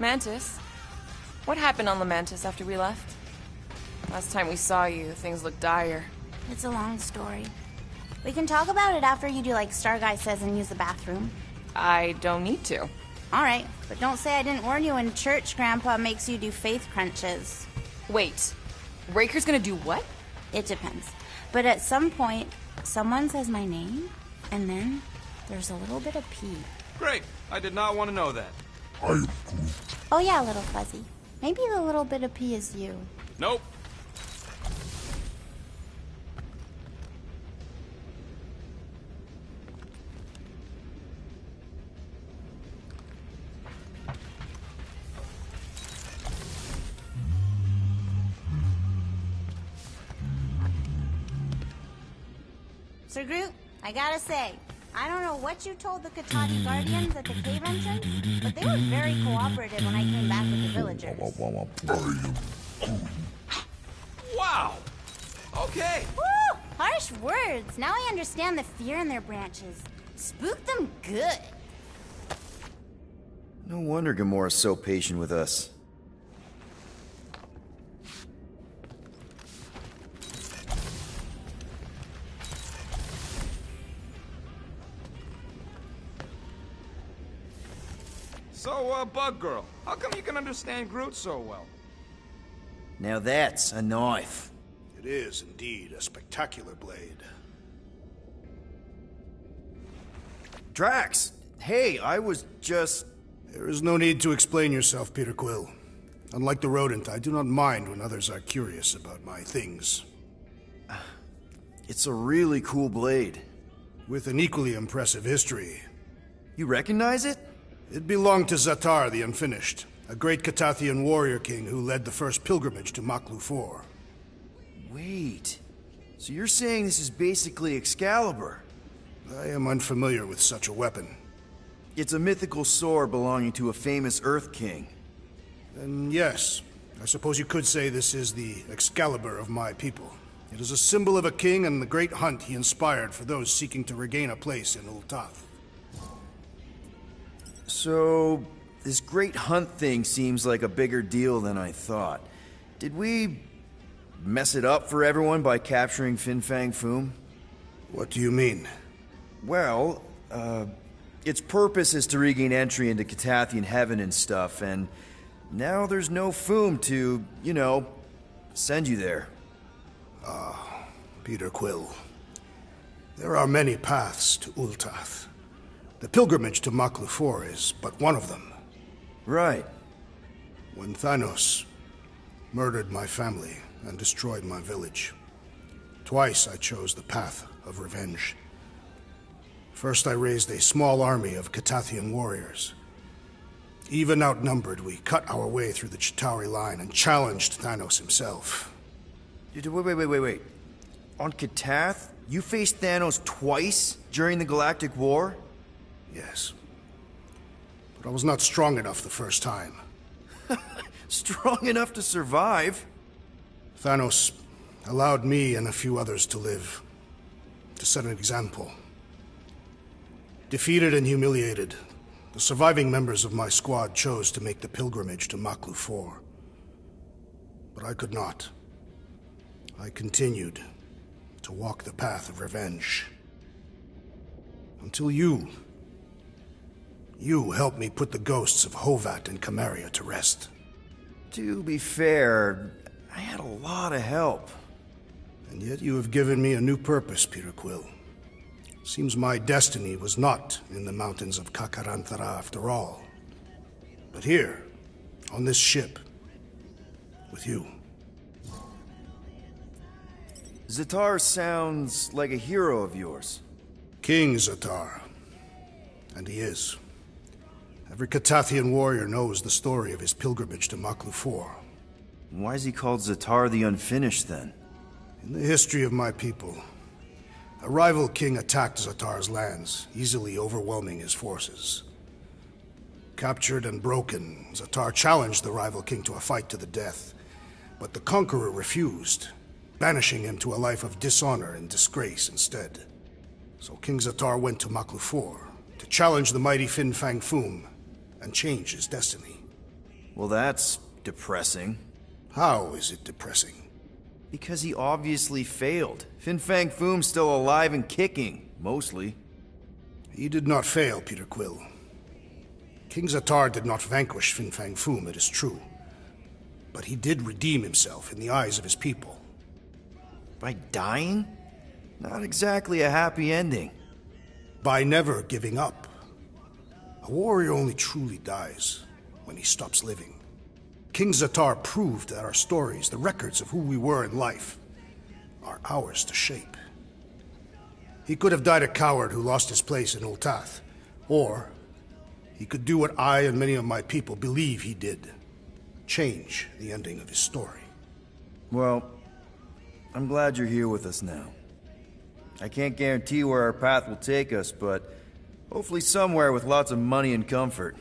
Mantis? What happened on Lamentis after we left? Last time we saw you, things looked dire. It's a long story. We can talk about it after you do like Star Guy says and use the bathroom. I don't need to. Alright, but don't say I didn't warn you in church Grandpa makes you do faith crunches. Wait, Raker's gonna do what? It depends. But at some point, someone says my name, and then there's a little bit of pee. Great, I did not want to know that. Oh yeah, little fuzzy. Maybe the little bit of pee is you. Nope. Sir Groot, I gotta say, I don't know what you told the Katati Guardians at the cave entrance, but they were very cooperative when I came back with the villagers. Wow! Okay! Woo! Harsh words. Now I understand the fear in their branches. Spook them good. No wonder Gamora's so patient with us. So, Bug Girl, how come you can understand Groot so well? Now that's a knife. It is indeed a spectacular blade. Drax! Hey, I was just... There is no need to explain yourself, Peter Quill. Unlike the rodent, I do not mind when others are curious about my things. It's a really cool blade. With an equally impressive history. You recognize it? It belonged to Zatar the Unfinished, a great Katathian warrior king who led the first pilgrimage to Maklu 4. Wait, so you're saying this is basically Excalibur? I am unfamiliar with such a weapon. It's a mythical sword belonging to a famous Earth King. Then yes, I suppose you could say this is the Excalibur of my people. It is a symbol of a king and the great hunt he inspired for those seeking to regain a place in Ultath. So, this great hunt thing seems like a bigger deal than I thought. Did we mess it up for everyone by capturing Fin Fang Foom? What do you mean? Well, its purpose is to regain entry into Katathian heaven and stuff, and now there's no Foom to, you know, send you there. Peter Quill. There are many paths to Ultath. The pilgrimage to Maklu 4 is but one of them. Right. When Thanos murdered my family and destroyed my village, twice I chose the path of revenge. First I raised a small army of Katathian warriors. Even outnumbered, we cut our way through the Chitauri line and challenged Thanos himself. Wait. On Katath, you faced Thanos twice during the Galactic War? Yes. but I was not strong enough the first time. Strong enough to survive? Thanos allowed me and a few others to live, to set an example. Defeated and humiliated, the surviving members of my squad chose to make the pilgrimage to Maklu 4. But I could not. I continued to walk the path of revenge. Until you helped me put the ghosts of Hovat and Camaria to rest. To be fair, I had a lot of help. And yet you have given me a new purpose, Peter Quill. Seems my destiny was not in the mountains of Kakaranthara after all, but here, on this ship, with you. Zatar sounds like a hero of yours. King Zatar. And he is. Every Katathian warrior knows the story of his pilgrimage to Maklu 4. Why is he called Zatar the Unfinished, then? In the history of my people, a rival king attacked Zatar's lands, easily overwhelming his forces. Captured and broken, Zatar challenged the rival king to a fight to the death, but the conqueror refused, banishing him to a life of dishonor and disgrace instead. So King Zatar went to Maklu 4 to challenge the mighty Fin Fang Foom and change his destiny. Well, that's depressing. How is it depressing? Because he obviously failed. Fin Fang Foom's still alive and kicking, mostly. He did not fail, Peter Quill. King Zatar did not vanquish Fin Fang Foom, it is true. But he did redeem himself in the eyes of his people. By dying? Not exactly a happy ending. By never giving up. A warrior only truly dies when he stops living. King Zatar proved that our stories, the records of who we were in life, are ours to shape. He could have died a coward who lost his place in Ultath, or he could do what I and many of my people believe he did. Change the ending of his story. Well, I'm glad you're here with us now. I can't guarantee where our path will take us, but hopefully somewhere with lots of money and comfort.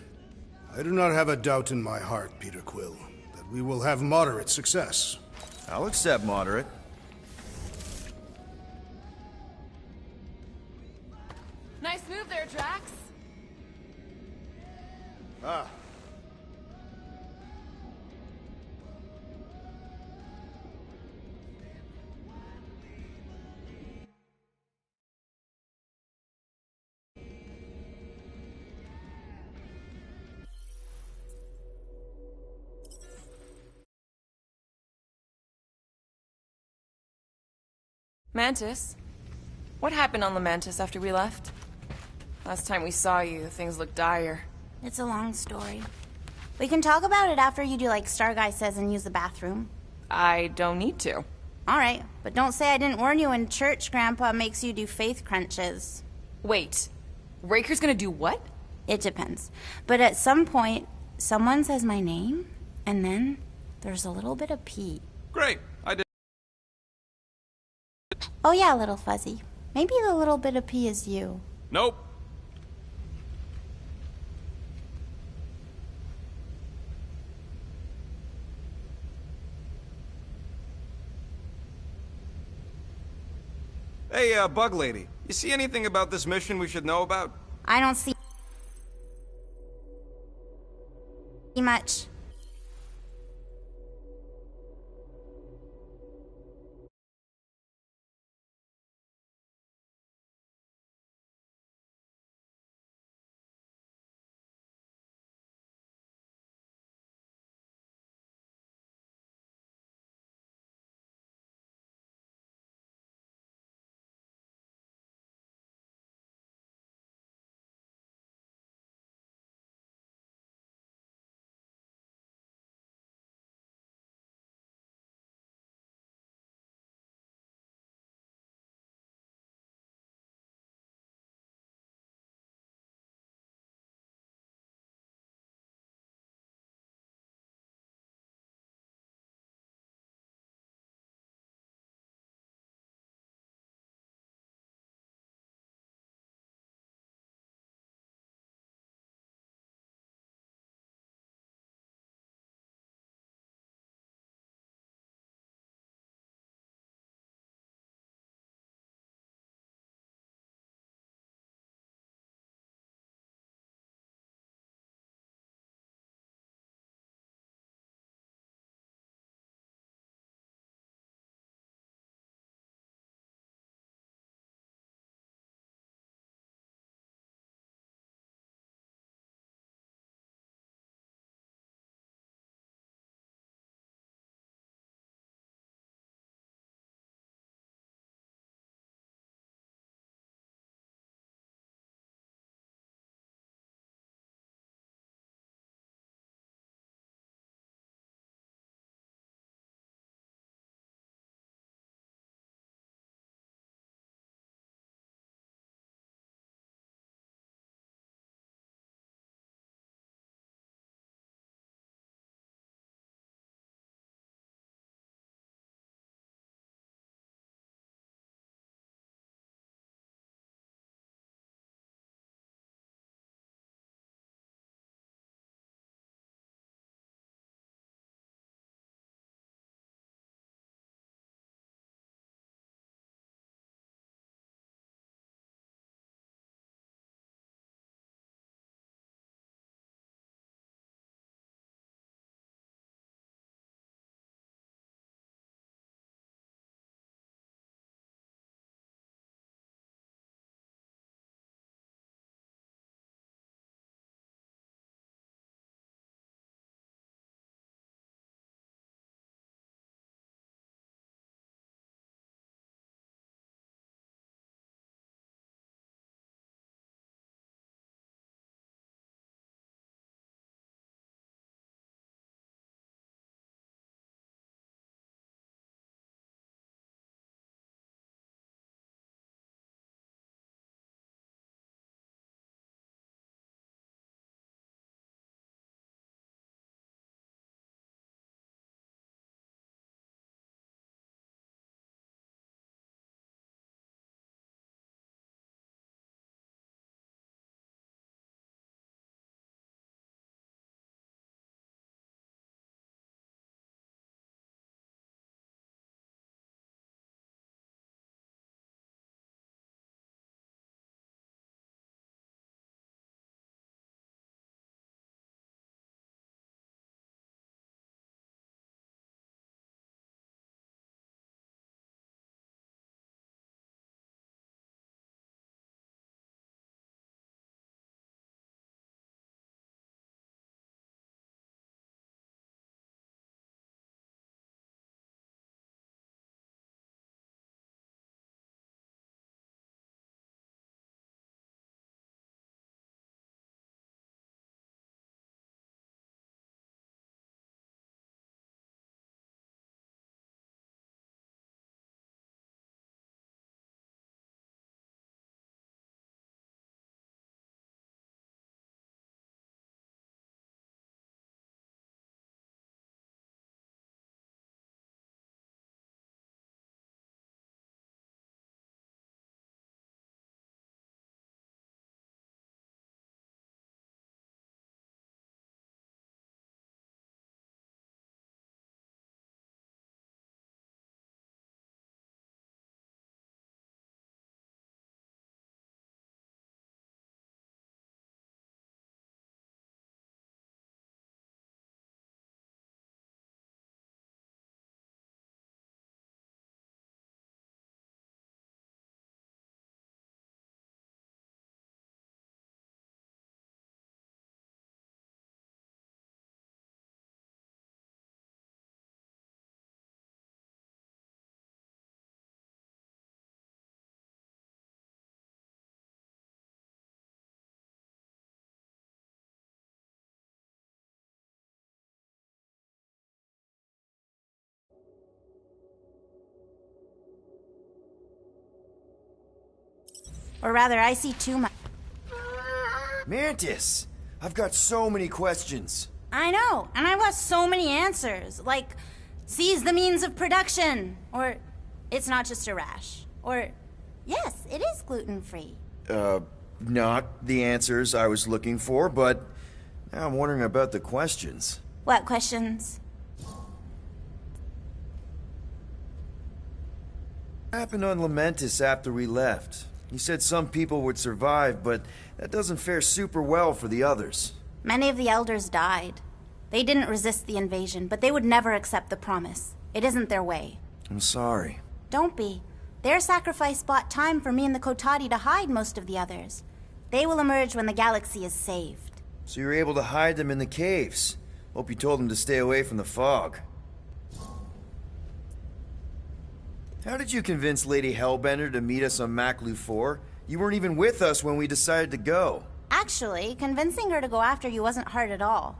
I do not have a doubt in my heart, Peter Quill, that we will have moderate success. I'll accept moderate. Nice move there, Drax. Ah. Mantis? What happened on Lamentis after we left? Last time we saw you, things looked dire. It's a long story. We can talk about it after you do like Star Guy says and use the bathroom. I don't need to. Alright, but don't say I didn't warn you in church Grandpa makes you do faith crunches. Wait, Raker's gonna do what? It depends. But at some point, someone says my name, and then there's a little bit of pee. Great. I did. Oh yeah, little fuzzy. Maybe the little bit of pee is you. Nope. Hey, Bug Lady, you see anything about this mission we should know about? I don't see much. Or rather, I see too much. Mantis! I've got so many questions. I know, and I've got so many answers. Like, seize the means of production. Or, it's not just a rash. Or, yes, it is gluten-free. Not the answers I was looking for, but now I'm wondering about the questions. What questions? What happened on Lamentis after we left? You said some people would survive, but that doesn't fare super well for the others. Many of the elders died. They didn't resist the invasion, but they would never accept the promise. It isn't their way. I'm sorry. Don't be. Their sacrifice bought time for me and the Kotati to hide most of the others. They will emerge when the galaxy is saved. So you were able to hide them in the caves. Hope you told them to stay away from the fog. How did you convince Lady Hellbender to meet us on Maklu 4? You weren't even with us when we decided to go. Actually, convincing her to go after you wasn't hard at all.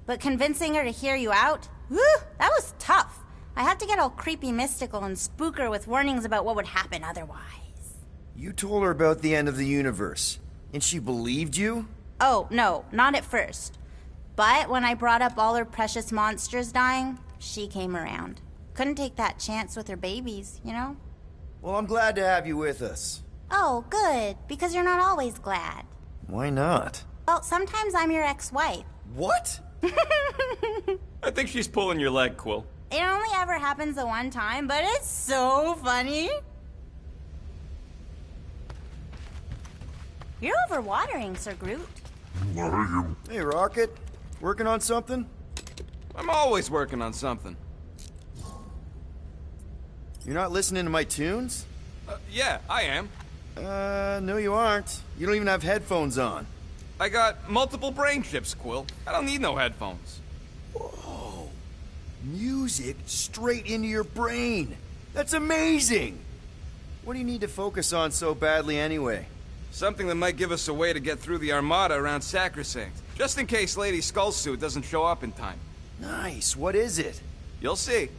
But convincing her to hear you out? Whew, that was tough. I had to get all creepy mystical and spook her with warnings about what would happen otherwise. You told her about the end of the universe, and she believed you? Oh, no, not at first. But when I brought up all her precious monsters dying, she came around. Couldn't take that chance with her babies, you know? Well, I'm glad to have you with us. Oh, good, because you're not always glad. Why not? Well, sometimes I'm your ex-wife. What? I think she's pulling your leg, Quill. It only ever happens the one time, but it's so funny. You're overwatering, Sir Groot. Hey, Rocket. Working on something? I'm always working on something. You're not listening to my tunes? Yeah, I am. No you aren't. You don't even have headphones on. I got multiple brain chips, Quill. I don't need no headphones. Whoa. Music straight into your brain. That's amazing! What do you need to focus on so badly anyway? Something that might give us a way to get through the Armada around Sacrosanct. Just in case Lady Skullsuit doesn't show up in time. Nice. What is it? You'll see.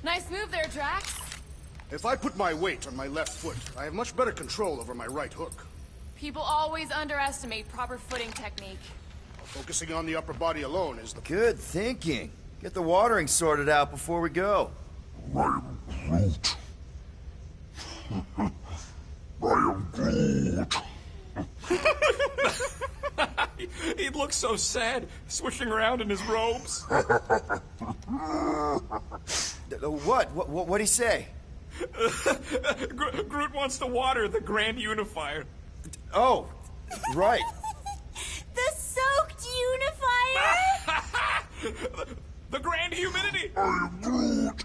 Nice move there, Drax. If I put my weight on my left foot, I have much better control over my right hook. People always underestimate proper footing technique. Focusing on the upper body alone is the... Good thinking. Get the watering sorted out before we go. I am Groot. He looks so sad, swishing around in his robes. What'd he say? Groot wants to water the Grand Unifier. Oh, right. The soaked unifier? The Grand Humidity! I am Groot.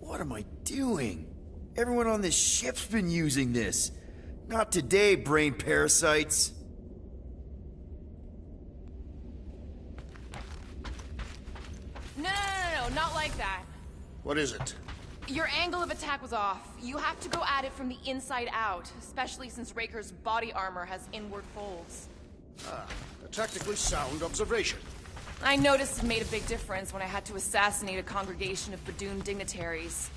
What am I doing? Everyone on this ship's been using this. Not today, brain parasites. No, not like that. What is it? Your angle of attack was off. You have to go at it from the inside out, especially since Raker's body armor has inward folds. A tactically sound observation. I noticed it made a big difference when I had to assassinate a congregation of Badoon dignitaries.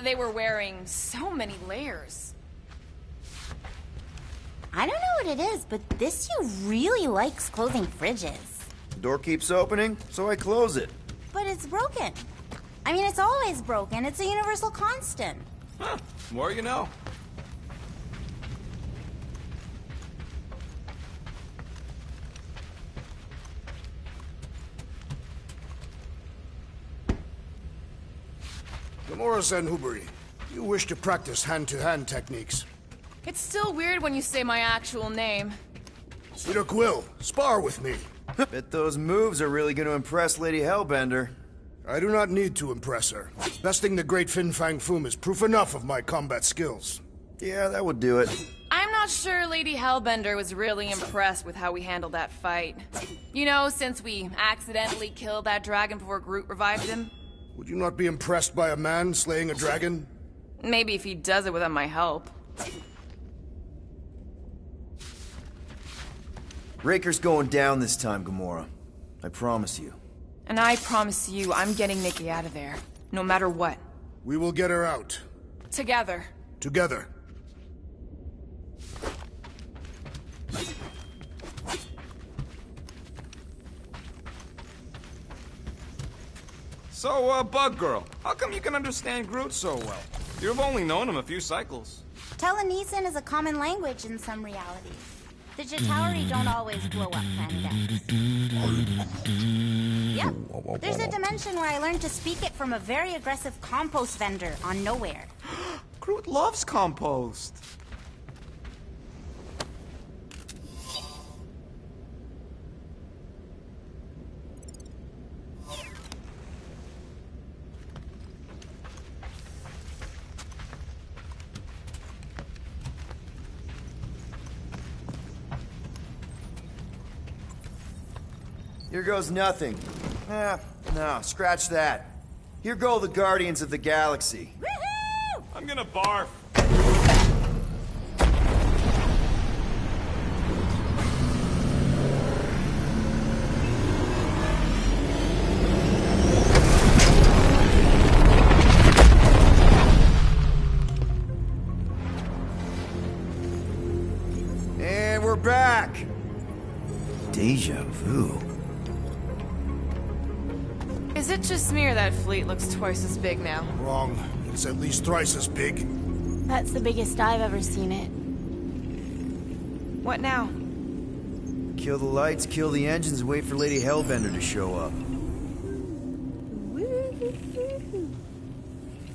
They were wearing so many layers. I don't know what it is, but this you really likes closing fridges. The door keeps opening, so I close it. But it's broken. I mean, it's always broken. It's a universal constant. Huh, more you know. Gamora Zenhuberi, you wish to practice hand-to-hand techniques. It's still weird when you say my actual name. Peter Quill, spar with me. Bet those moves are really going to impress Lady Hellbender. I do not need to impress her. Besting the great Fin Fang Foom is proof enough of my combat skills. Yeah, that would do it. I I'm not sure Lady Hellbender was really impressed with how we handled that fight. You know, since we accidentally killed that dragon before Groot revived him. Would you not be impressed by a man slaying a dragon? Maybe if he does it without my help. Raker's going down this time, Gamora. I promise you. And I promise you, I'm getting Nikki out of there. No matter what. We will get her out. Together. Together. So, Bug Girl, how come you can understand Groot so well? You've only known him a few cycles. Telenesin is a common language in some realities. The Chitauri don't always blow up planet X. Yep. There's a dimension where I learned to speak it from a very aggressive compost vendor on Nowhere. Groot loves compost. Here goes nothing. No, scratch that. Here go the Guardians of the Galaxy. Woohoo! I'm gonna barf. And we're back. Deja vu. Is it just me or that fleet looks twice as big now? Wrong. It's at least thrice as big. That's the biggest I've ever seen it. What now? Kill the lights, kill the engines, and wait for Lady Hellbender to show up.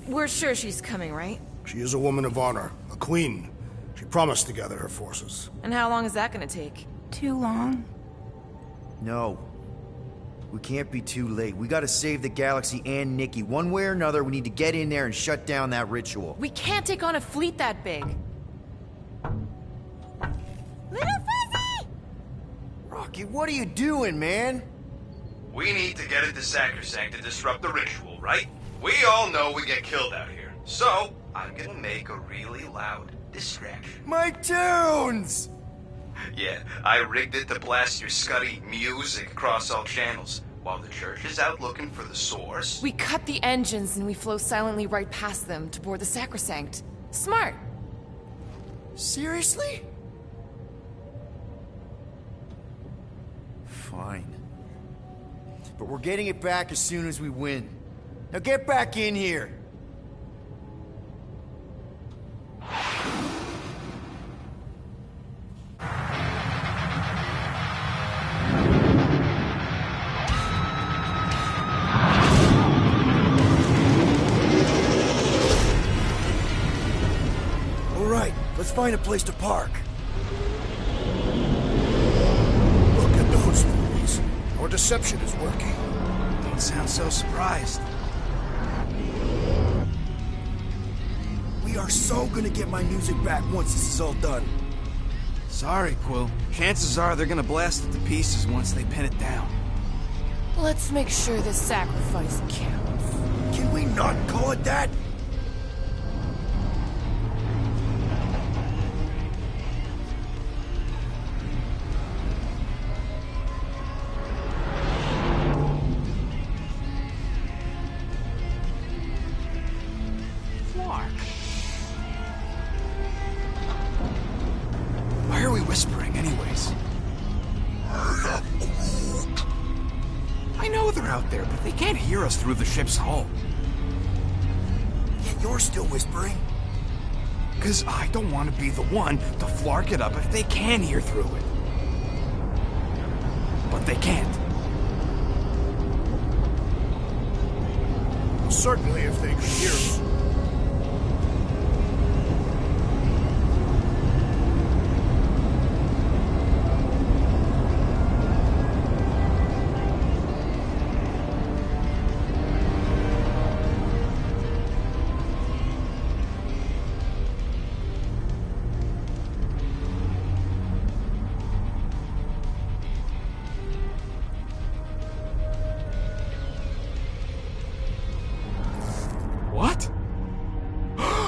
We're sure she's coming, right? She is a woman of honor, a queen. She promised to gather her forces. And how long is that gonna take? Too long. No. We can't be too late. We gotta save the galaxy and Nikki. One way or another, we need to get in there and shut down that ritual. We can't take on a fleet that big. Little Fuzzy! Rocky, what are you doing, man? We need to get into Sacrosanct to disrupt the ritual, right? We all know we get killed out here. So, I'm gonna make a really loud distraction. My tunes! Yeah, I rigged it to blast your scuddy music across all channels, while the church is out looking for the source. We cut the engines and we flow silently right past them to board the Sacrosanct. Smart. Seriously? Fine. But we're getting it back as soon as we win. Now get back in here! Let's find a place to park. Look at those movies. Our deception is working. Don't sound so surprised. We are so gonna get my music back once this is all done. Sorry, Quill. Chances are they're gonna blast it to pieces once they pin it down. Let's make sure this sacrifice counts. Can we not call it that? Why are we whispering anyways? I know they're out there, but they can't hear us through the ship's hull. Yet you're still whispering. Because I don't want to be the one to flark it up if they can hear through it. But they can't. Certainly if they could hear us.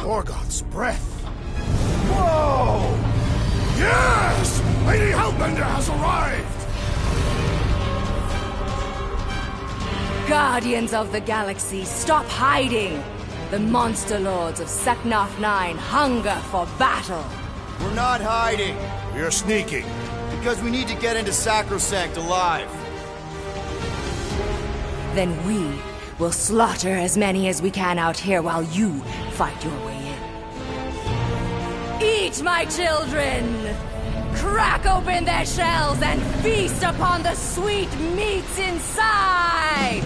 Gorgoth's breath. Whoa! Yes! Lady Hellbender has arrived! Guardians of the Galaxy, stop hiding! The monster lords of Seknarf 9 hunger for battle! We're not hiding, We are sneaking. because we need to get into Sacrosanct alive. Then we will slaughter as many as we can out here while you fight your way in. Eat, my children! Crack open their shells and feast upon the sweet meats inside!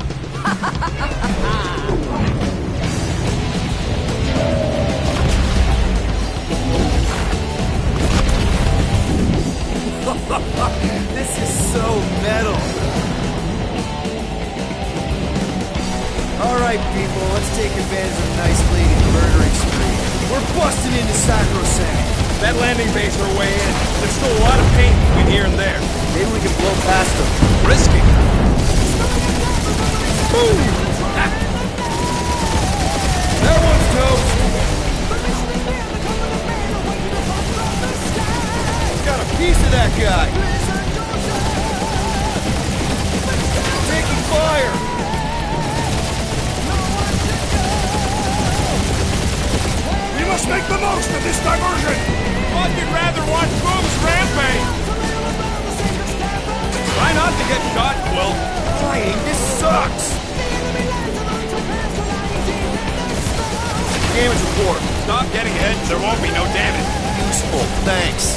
This is so metal. Alright, people, let's take advantage of a nice lady's murdering spree. We're busting into Sacrosanct. That landing base our way in. There's still a lot of paint between here and there. Maybe we can blow past them. Risky. Boom! That one's toast. Got a piece of that guy. Taking fire. We must make the most of this diversion! Thought you'd rather watch Boom's rampage. Try not to get shot, Quill. Flying, this sucks. Damage report. Stop getting ahead. There won't be no damage. Useful, thanks.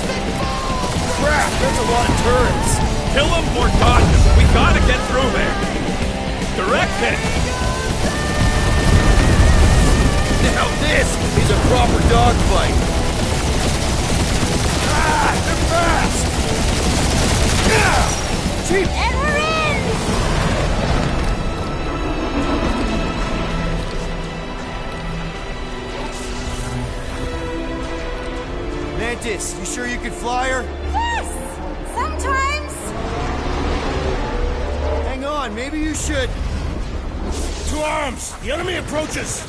Crap, there's a lot of turrets. Kill them or dodge them. We gotta get through there. Direct hit. Now this is a proper dogfight. Ah, they're fast. Yeah. Chief. And we're in! Mantis, you sure you can fly her? Yes! Sometimes! Hang on, maybe you should. To arms! The enemy approaches!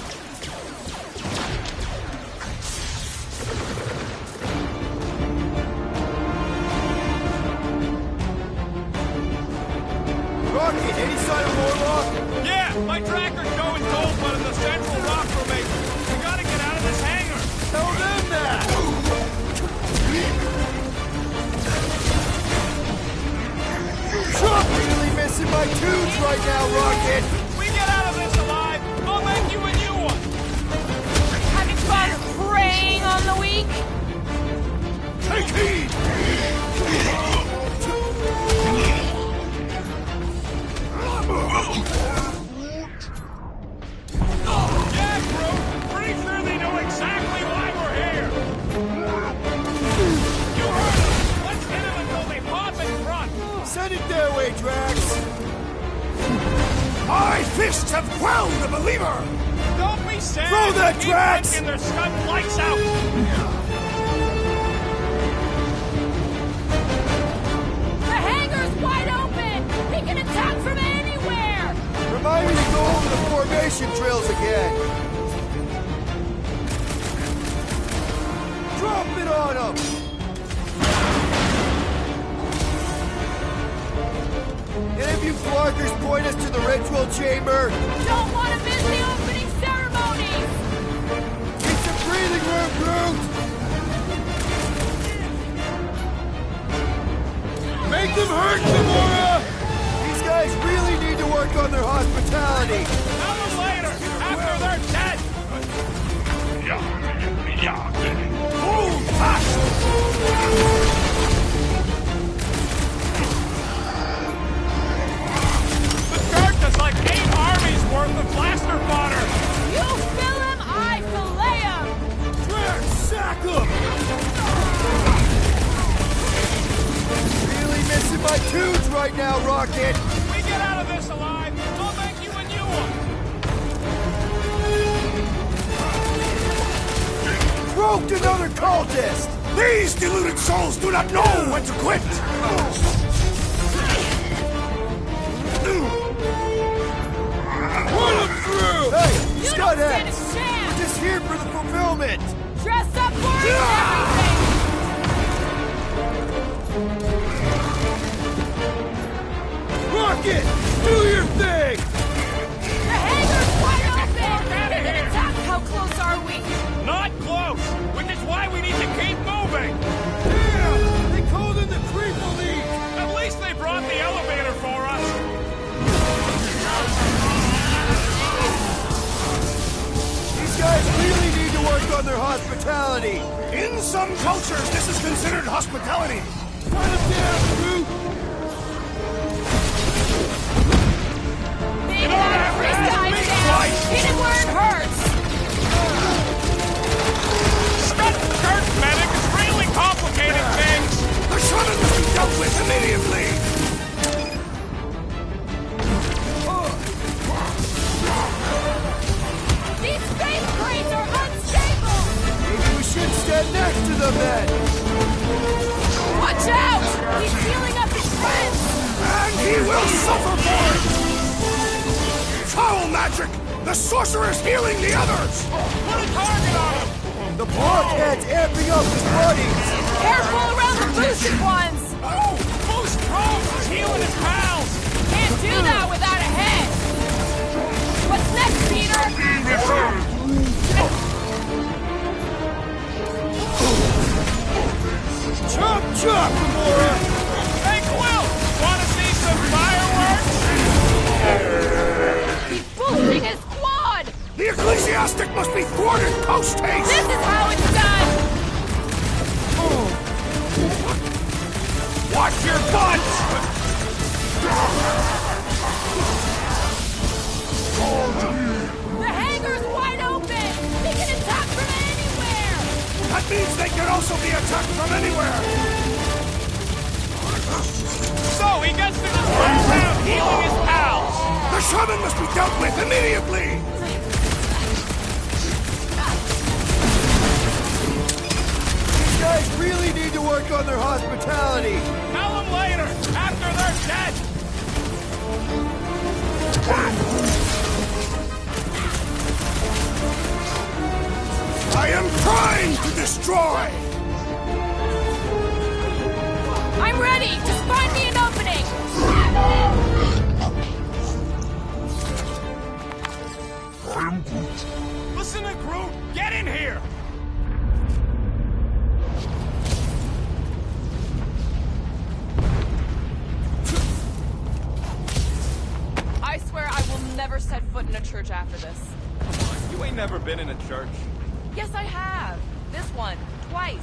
Rocket, any sign of Warlock? Yeah, my tracker's showing gold but in the central rock formation. We gotta get out of this hangar. Tell them that! Really missing my tunes right now, Rocket! We get out of this alive, I'll make you a new one. Having fun preying on the weak? Take heed! Yeah, Groot. Pretty sure they know exactly why we're here. You heard them. Let's hit them until they pop in front. Send it their way, Drax! My fists have quelled the believer! Don't be sad. Throw that, Keep Drax! blinking their scud lights out. The hangar's wide open! We can attack from anywhere! Remind me to go over the formation drills again. Drop it on them! Any of you floggers point us to the ritual chamber? Don't want to miss the opening ceremonies! Get some breathing room, Groot! Make them hurt, Gamora! These guys really need to work on their hospitality. Tell them later, after they're dead. Hold fast! The church is like 8 armies worth of blaster fodder. You fill him, I fillet him! Drax, sack 'em! Really missing my tunes right now, Rocket! We get out of this alive, I'll make you a new one. Roped another cultist! These deluded souls do not know when to quit! Run him through! Hey, You don't stand a Scudheads! chance! We're just here for the fulfillment! helmet! Dress up for it and everything! Rocket! Do your thing! The hangar's wide open! They're gonna attack! How close are we? Not close! Which is why we need to keep moving! Damn! They called in the creep elite! At least they brought the elevator for us! These guys really need to work on their hospitality! In some cultures, this is considered hospitality. Run them down, Groot! Big bad freeze dive down! Hit it where it hurts! Skirt medic is really complicated things! The shaman must be dealt with immediately. These space crates are unstable! Maybe we should stand next to them then! Watch out! He's healing up his friends! And he will suffer for it! Foul magic! The sorcerer's healing the others! Put a target on him! The blockhead's amping up his buddies! Careful around the boosted ones! Oh! Boost Rose is healing his pals! Can't do that without a head! What's next, Peter? Chop chop, Gamora! Hey, Quill! Wanna see some fireworks? He's boosting his squad! The ecclesiastic must be thwarted post-haste! This is how it's done! Watch your butts! The hangar's wide open! They can attack from anywhere! That means they can also be attacked from anywhere! So he gets to just run around healing his pals! The shaman must be dealt with immediately! These guys really need to work on their hospitality! Tell them later, after they're dead! I am trying to destroy! I'm ready! Just find me an opening! Listen to Groot! Get in here! I swear I will never set foot in a church after this. You ain't never been in a church. Yes, I have. This one. Twice.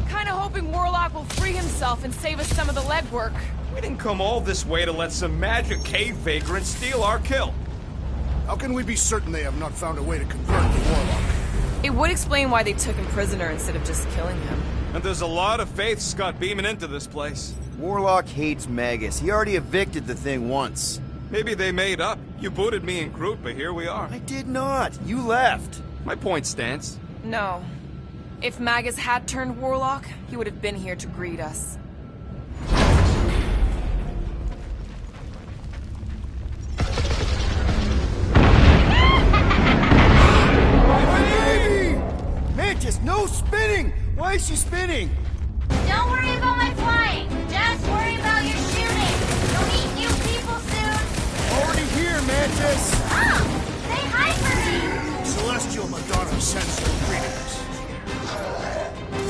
Kinda hoping Warlock will free himself and save us some of the legwork. We didn't come all this way to let some magic cave vagrant steal our kill. How can we be certain they have not found a way to convert the warlock? It would explain why they took him prisoner instead of just killing him. And there's a lot of faith Scott beaming into this place. Warlock hates Magus. He already evicted the thing once. Maybe they made up. You booted me and Groot, but here we are. I did not. You left. My point stands. No. If Magus had turned Warlock, he would have been here to greet us. Baby! Mantis, no spinning! Why is she spinning? Don't worry about my flying. Just worry about your shooting. You'll meet new people soon. Already here, Mantis! Oh, say hi for me. Celestial Madonna sends her greetings.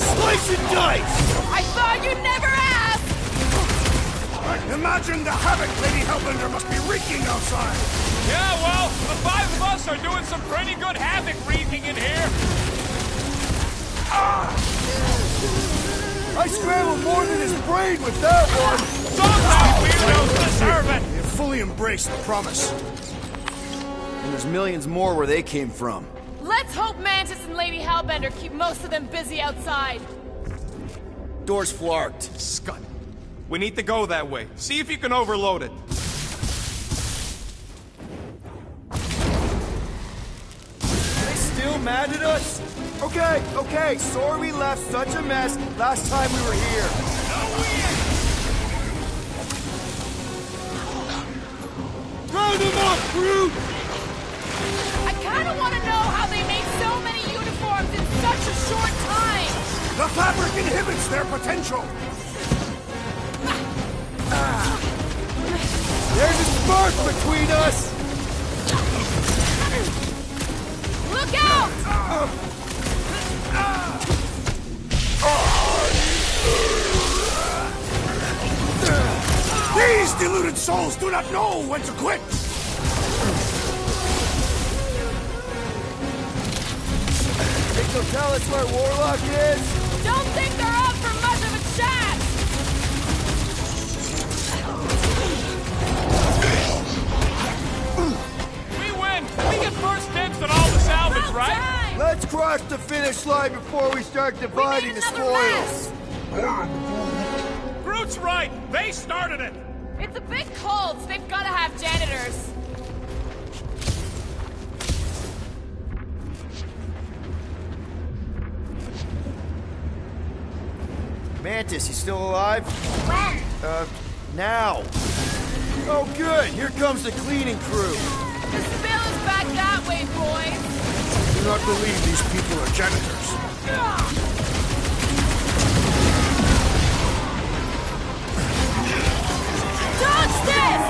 Slice and dice! I thought you'd never ask! Imagine the havoc Lady Hellbender must be wreaking outside! Yeah, well, the five of us are doing some pretty good havoc wreaking in here. I scrambled more than his brain with that one! Sometimes weirdos deserve it. We have fully embraced the promise. And there's millions more where they came from. Let's hope Mantis and Lady Hellbender keep most of them busy outside. Door's flarked. Scott, we need to go that way. See if you can overload it. still mad at us? Okay, sorry we left such a mess last time we were here. Round them up, Groot! I kinda wanna know how they made so many uniforms in such a short time! The fabric inhibits their potential! There's a spark between us! Look out! These deluded souls do not know when to quit! Think they'll tell us where Warlock is? Don't think they're up for much of a chance! We win! We get first dibs on all the salvage, About right? time! Let's cross the finish line before we start We dividing made the another spoils. mess! Groot's right! They started it! It's a big cult. They've gotta have janitors. Mantis, you still alive? When? Now. Oh, good. Here comes the cleaning crew. The spill is back that way, boys. I do not believe these people are janitors. Dodge this!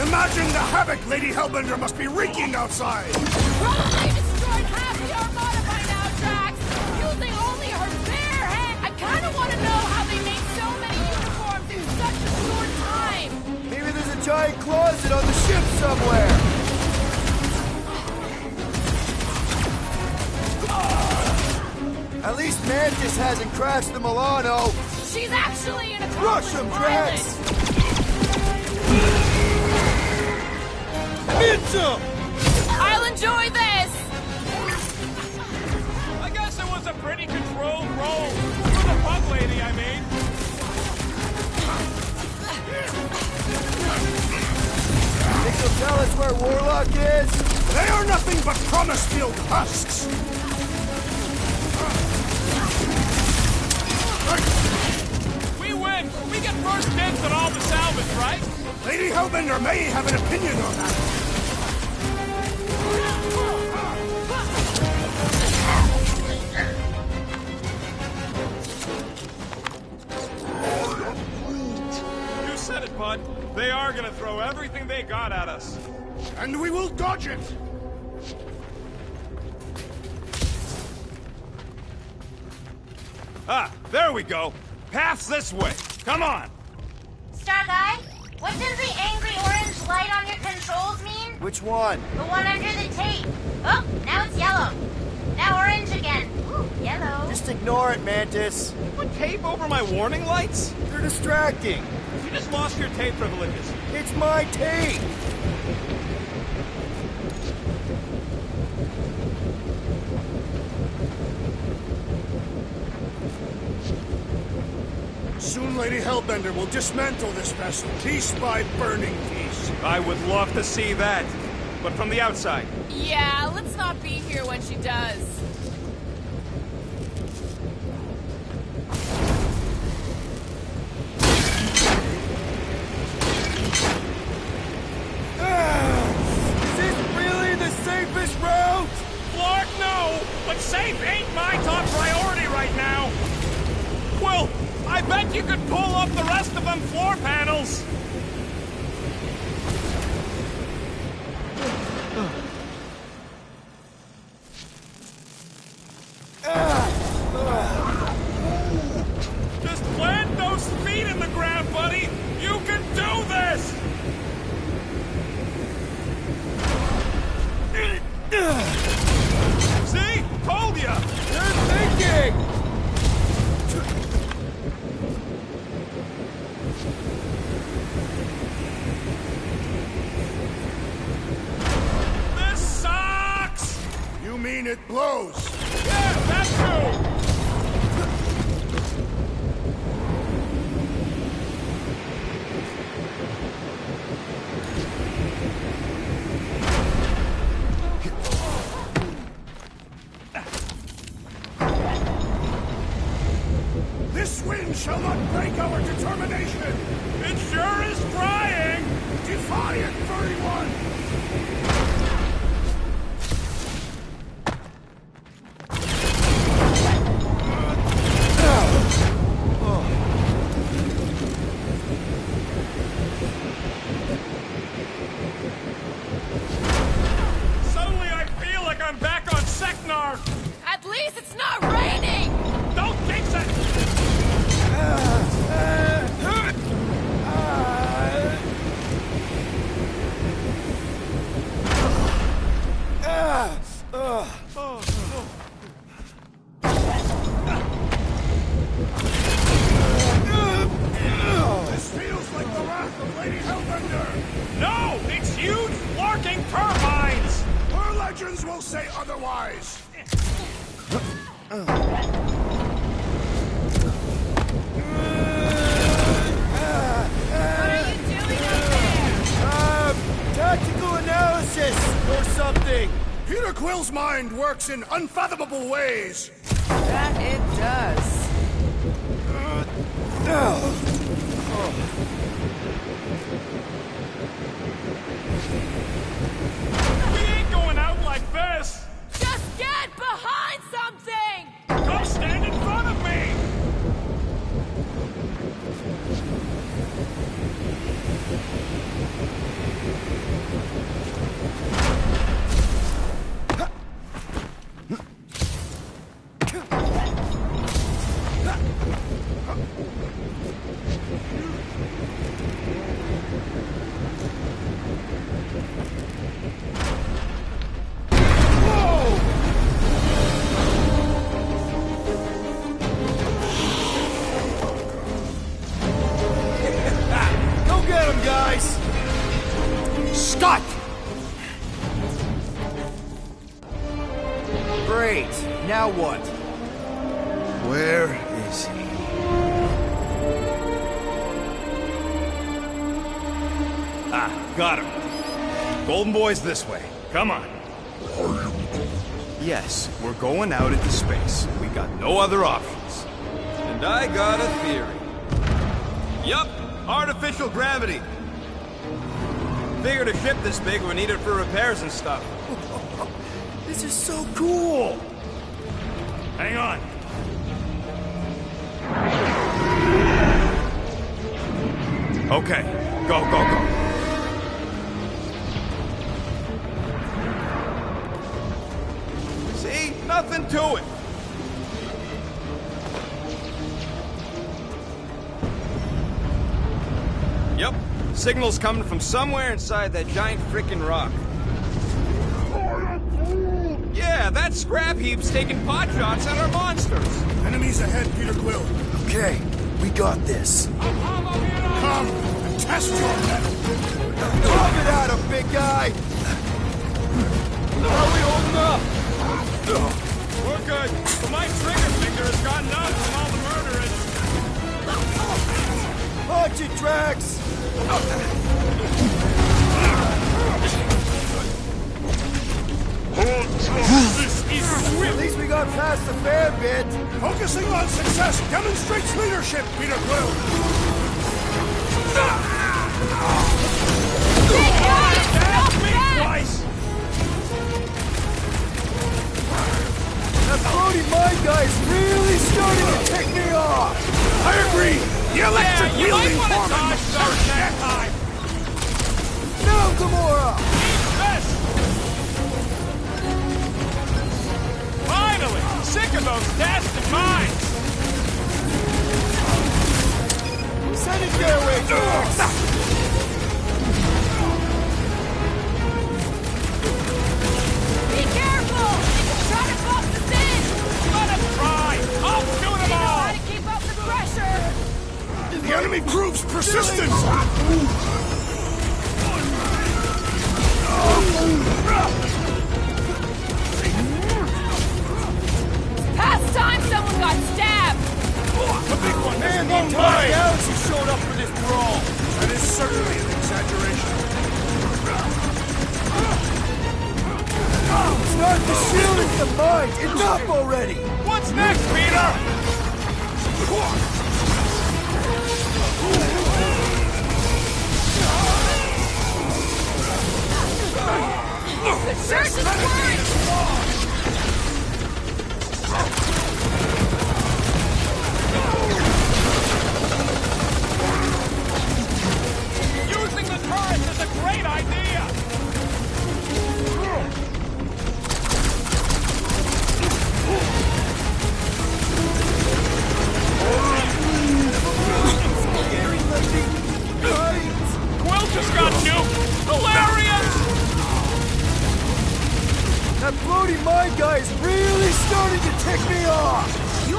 Imagine the havoc Lady Hellbender must be wreaking outside! Probably destroyed half the armada by now, Drax. Using only her bare hand. I kinda wanna know how they made so many uniforms in such a short time. Maybe there's a giant closet on the ship somewhere. At least Mantis hasn't crashed the Milano. She's actually in a Rush him, Drax! Mitchell! I'll enjoy this. I guess it was a pretty controlled roll. For the pug lady, I mean. Think they'll tell us where Warlock is? They are nothing but promise-filled husks! We win! We get first dibs on all the salvage, right? Lady Hellbender may have an opinion on that. You said it, bud. They are gonna throw everything they got at us. And we will dodge it! Ah, there we go. Path's this way. Come on. Star Guy, what does the angry orange light on your controls mean? Which one? The one under the tape. Oh, now it's yellow. Now orange again. Ooh, yellow. Just ignore it, Mantis. Put tape over my warning lights? They're distracting. You just lost your tape privileges. It's my tape. Soon Lady Hellbender will dismantle this vessel, piece by burning piece. I would love to see that. But from the outside. Yeah, let's not be here when she does. Is this really the safest route? Lord, no! But safe ain't my top priority right now! Well, I bet you could pull up the rest of them floor panels! Just plant those feet in the ground, buddy! You can do this! See? Told ya! You're thinking! This sucks! You mean it blows? Yeah, that too! wind shall not break our determination! It sure is trying! Defy it, furry one! Suddenly I feel like I'm back on Seknar! At least it's not raining! Don't jinx it! This feels like the wrath of Lady Hellbender! No! It's huge, larking turbines! Her legends will say otherwise! What are you doing up there? Tactical analysis or something. Peter Quill's mind works in unfathomable ways! That it does. We ain't going out like this! Just get behind something! Come stand in front of me! Go get him, guys! Scott! Great. Now what? Where is he? Ah, got him. Golden Boy's this way. Come on. Yes, we're going out into space. We got no other options. And I got a theory. Yup, artificial gravity. Figured a ship this big would need it for repairs and stuff. This is so cool! Hang on. Okay, go, go, go. See? Nothing to it. Yep, signal's coming from somewhere inside that giant frickin' rock. Yeah, that scrap heap's taking pot shots at our monsters. Enemies ahead, Peter Quill. Okay, we got this. Come and test your mettle. Drop it at him, big guy! How are we holding up? We're good, but my trigger finger has gotten numb from all the murdering. Punch it, Drax! This is At least we got past the fair bit. Focusing on success demonstrates leadership, Peter Quill. twice. That floating mine guy's really starting to tick me off! I agree. The electric You might wielding want to foreman dodge must those start next next. time. Now, Gamora! This. Finally, sick of those dashed mines. Send it their way, Drax! Be careful! They can try to box us in! Let them try. I'll shoot They them know all. how to keep up the pressure! The enemy proves persistent. Past time someone got stabbed! The big one Man, has the one entire mind. galaxy showed up for this brawl! That is certainly an exaggeration. It's not the shield, it's the mind! Enough already! What's next, Peter?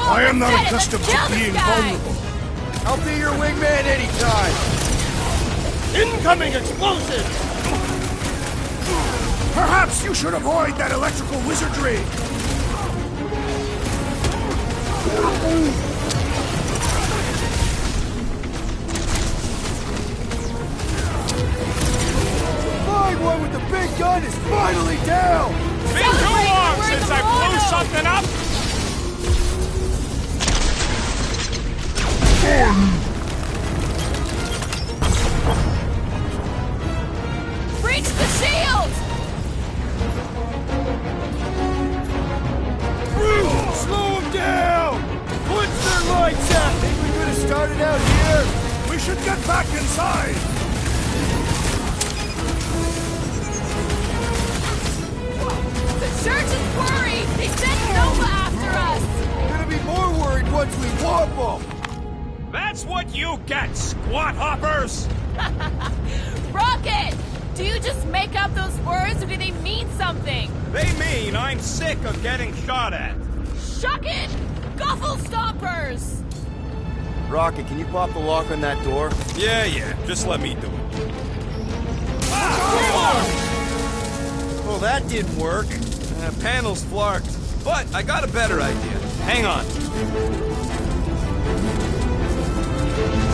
I am not Get it, accustomed let's kill to this being guy. vulnerable. I'll be your wingman anytime. Incoming explosion! Perhaps you should avoid that electrical wizardry. My one with the big gun is finally down! Been too long since I blew something up! Breach the shield! Slow them down! What's their lights out? Think we could have started out here? We should get back inside. The church is worried! They sent Nova after us! Gonna be more worried once we whop them! That's what you get, squat hoppers! Rocket! Do you just make up those words or do they mean something? They mean I'm sick of getting shot at. Shuck it! Guffle stompers! Rocket, can you pop the lock on that door? Yeah, just let me do it. Well, that didn't work. Panel's flarked. But I got a better idea. Hang on.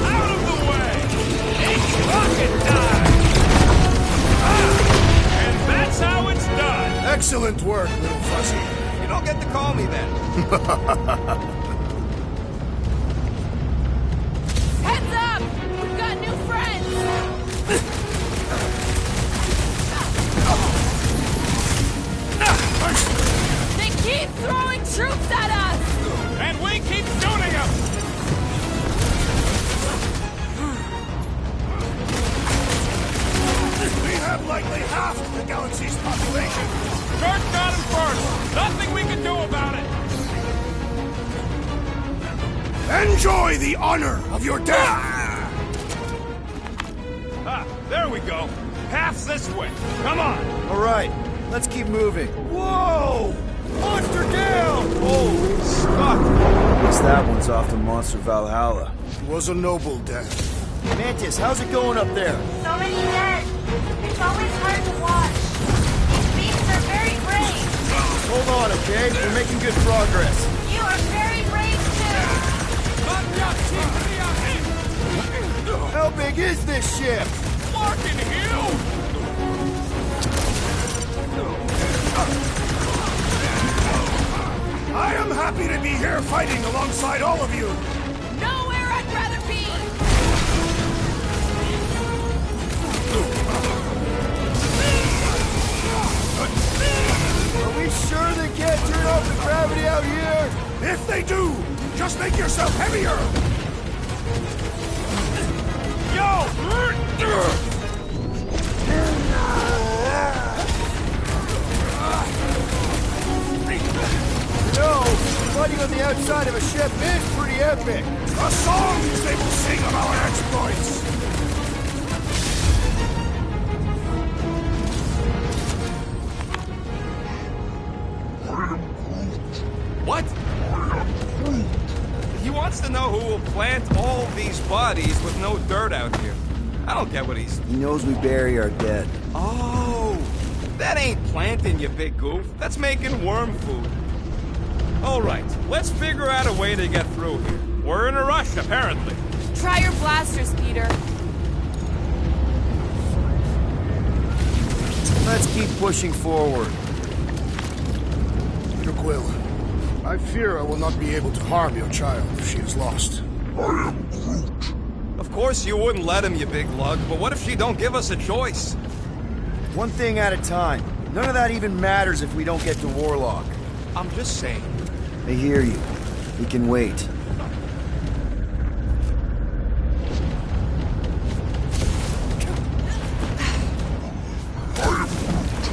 Out of the way! It's rocket time! And that's how it's done! Excellent work, little fuzzy. You don't get to call me that. Heads up! We've got new friends! They keep throwing troops at us! And we keep shooting them! We have likely half the galaxy's population. Church got him first! Nothing we can do about it! Enjoy the honor of your death! Ah, there we go. Half's this way. Come on! All right, let's keep moving. Whoa! Monster down! Holy stuck! Guess that one's off to Monster Valhalla. It was a noble death. Mantis, how's it going up there? So many dead. It's always hard to watch. These beasts are very brave. Hold on, okay? We're making good progress. You are very brave too. How big is this ship? Fucking hell! I am happy to be here fighting alongside all of you. Nowhere I'd rather be! Are we sure they can't turn off the gravity out here? If they do, just make yourself heavier. No, fighting on the outside of a ship is pretty epic. The songs they will sing of our exploits. What? He wants to know who will plant all these bodies with no dirt out here. I don't get what he's... He knows we bury our dead. Oh! That ain't planting, you big goof. That's making worm food. All right, let's figure out a way to get through here. We're in a rush, apparently. Try your blasters, Peter. Let's keep pushing forward. Quill, I fear I will not be able to harm your child if she is lost. Of course you wouldn't let him, you big lug, but what if she don't give us a choice? One thing at a time. None of that even matters if we don't get to Warlock. I'm just saying. I hear you. We can wait.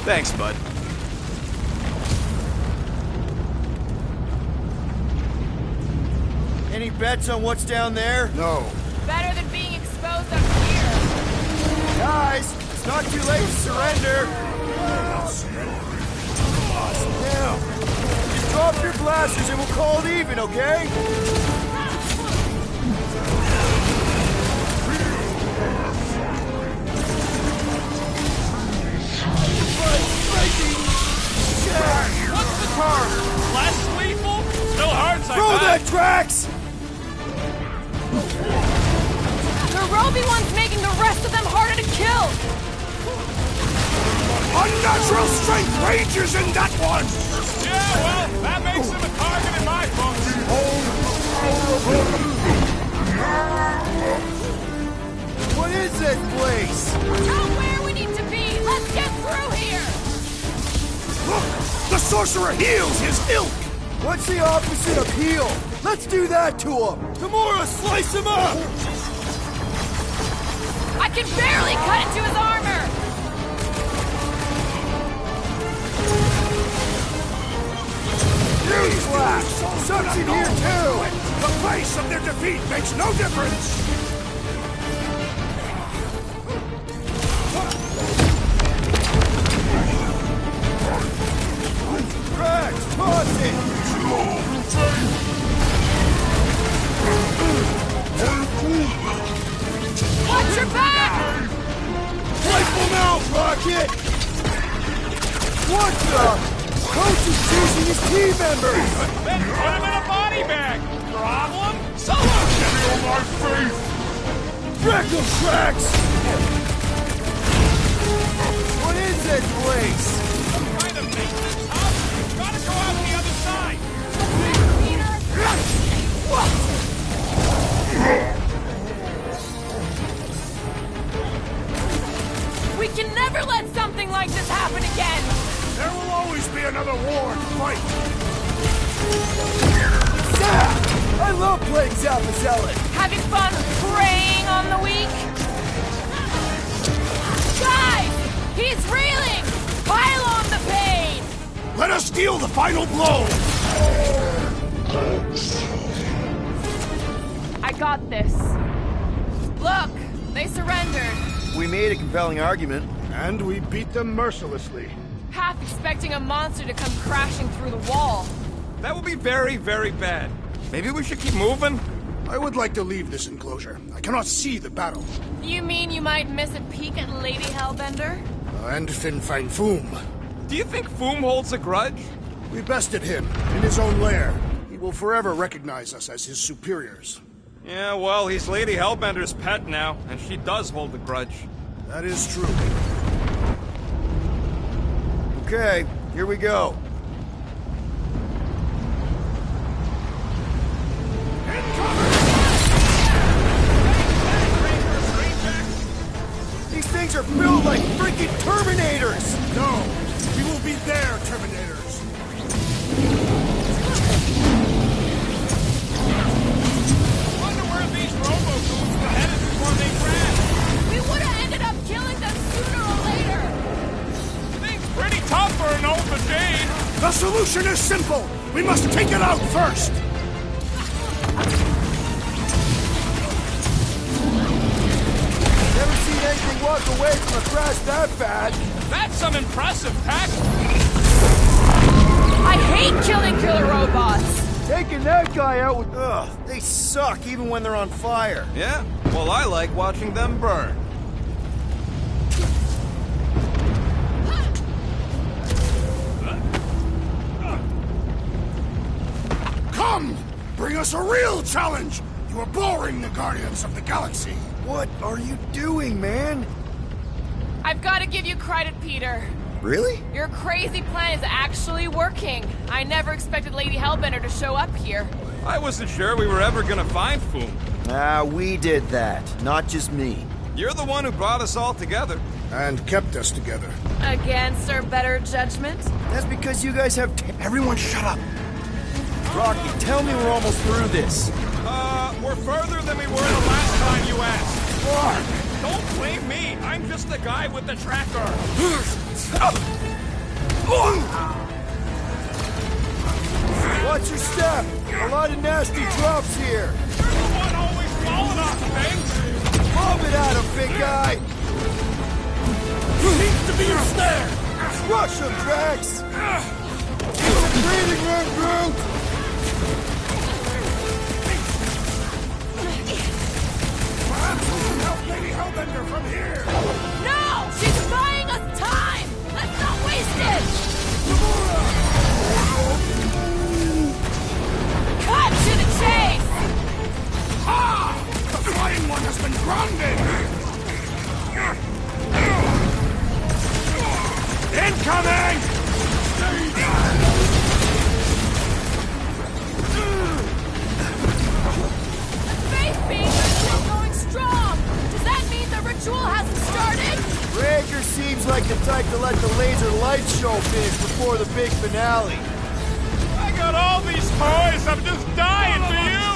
Thanks, bud. Any bets on what's down there? No. Better than being exposed up here. Guys, it's not too late to surrender. Now. Just Drop your blasters and we'll call it even, okay? What's the term? Less lethal? Still hard, Throw that, Drax! The Roby one's making the rest of them harder to kill! Unnatural strength rages in that one! Yeah, well, that makes him a target in my books. What is this place? Not where we need to be! Let's get through here! Look! The sorcerer heals his ilk! What's the opposite of heal? Let's do that to him! Tamora, slice him up! I can barely cut into his armor! Newsflash! Sucks in here too! The place of their defeat makes no difference! Drax, toss it! Watch your back! Wipe him out, Rocket! What the? Coach is chasing his team members! Then put him in a body bag. Problem? Solution! Feel my faith! Wreck him, Drax! What is this place? Kind of maintenance, huh? Gotta go out the other side. We can never let something like this happen again! There will always be another war to fight! Zap! I love playing Zappa Zealot! Having fun preying on the weak? Guys! He's reeling! Pile on the pain! Let us deal the final blow! I got this. Look! They surrendered. We made a compelling argument. And we beat them mercilessly. Half expecting a monster to come crashing through the wall. That would be very, very bad. Maybe we should keep moving? I would like to leave this enclosure. I cannot see the battle. You mean you might miss a peek at Lady Hellbender? And Fin Fang Foom. Do you think Foom holds a grudge? We bested him in his own lair. He will forever recognize us as his superiors. Yeah, well, he's Lady Hellbender's pet now, and she does hold a grudge. That is true. Okay, here we go. These things are built like freaking Terminators! No, we will be their Terminators. Wonder where these robo-goons were headed before they crashed. We would have ended up killing them sooner or later! Thing's pretty tough for an old machine. The solution is simple. We must take it out first. Never seen anything walk away from a crash that bad. That's some impressive tech. I hate killing killer robots! Taking that guy out with... Ugh, they suck even when they're on fire. Yeah, well, I like watching them burn. Come! Bring us a real challenge! You are boring the Guardians of the Galaxy. What are you doing, man? I've got to give you credit, Peter. Really? Your crazy plan is actually working. I never expected Lady Hellbender to show up here. I wasn't sure we were ever gonna find Foom. Ah, we did that, not just me. You're the one who brought us all together. And kept us together. Against our better judgment? That's because you guys have... Everyone shut up. Rocky, tell me we're almost through this. We're further than we were the last time you asked. Clark! Don't blame me. I'm just the guy with the tracker. Watch your step. A lot of nasty drops here. You're the one always falling off things. Lob it at him, big guy. You need to be your snare. Crush him, Drax. Breathing room, Groot! Perhaps we can help Lady Hellbender from here! No! She's buying us time! Let's not waste it! Cut to the chase! Ah! The flying one has been grounded! Incoming! Faith beams are still going strong! Does that mean the ritual hasn't started? Rager seems like the type to let the laser light show finish before the big finale. I got all these toys. I'm just dying for you.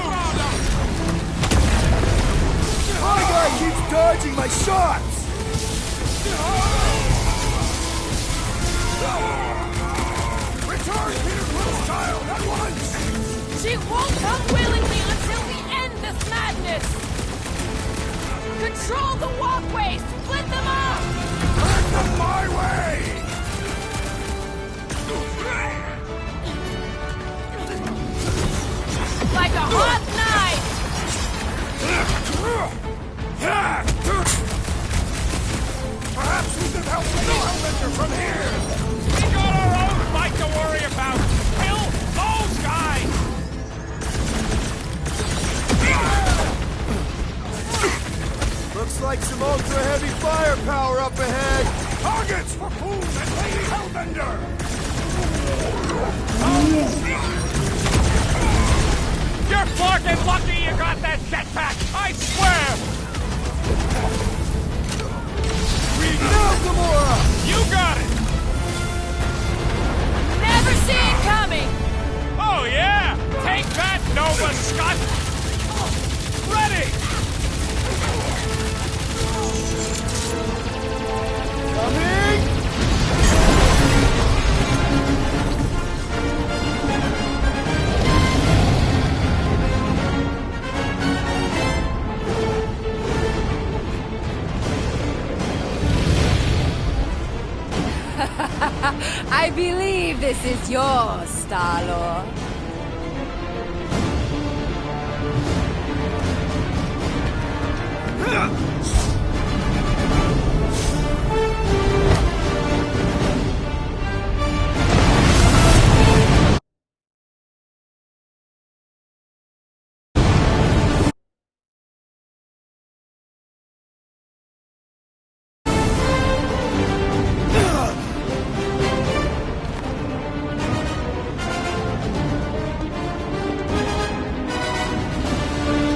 My guy keeps dodging my shots! Return Peter Quill's child at once! She won't come willingly until we end this madness! Control the walkway! Split them up! Turn them my way! Like a hot knife! Perhaps we could help Lady Hellbender from here! We got our own fight to worry about. Kill those guys. Looks like some ultra-heavy firepower up ahead! Targets for Boom and Lady Hellbender! You're fucking lucky you got that jetpack. I swear. Now, Gamora! You got it. Never see it coming! Oh yeah. Take that, Nova Scott. Ready. Coming! I believe this is yours, Star-Lord.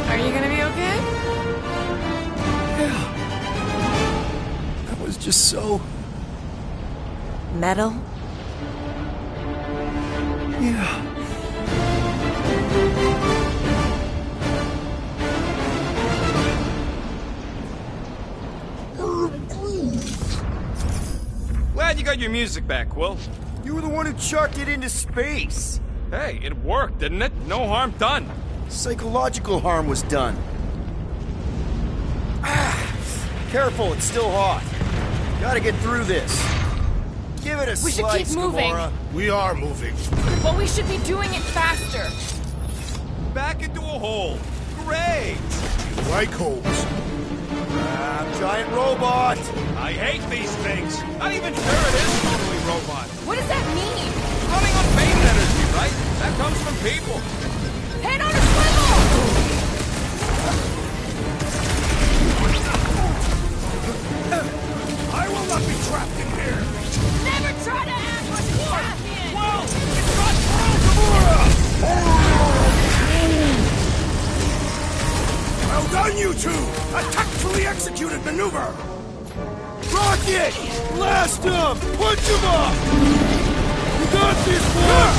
Are you gonna be okay? That was just so... Metal? yeah. Glad you got your music back, Quill. You were the one who chucked it into space! Hey, it worked, didn't it? No harm done. Psychological harm was done. Careful, it's still hot. Gotta get through this. Give it a We should slice, keep moving. Gamora. We are moving. But we should be doing it faster. Back into a hole. Great. Like holes. Giant robot! I hate these things. Not even sure it is totally robot. What does that mean? Running on base energy, right? That comes from people. Head on a swivel! I will not be trapped in here! Never try to ambush Cathian! Whoa! It's got through! Well done, you two! A tactfully executed maneuver! Rocket! Blast him! Punch him up! You got this, boy!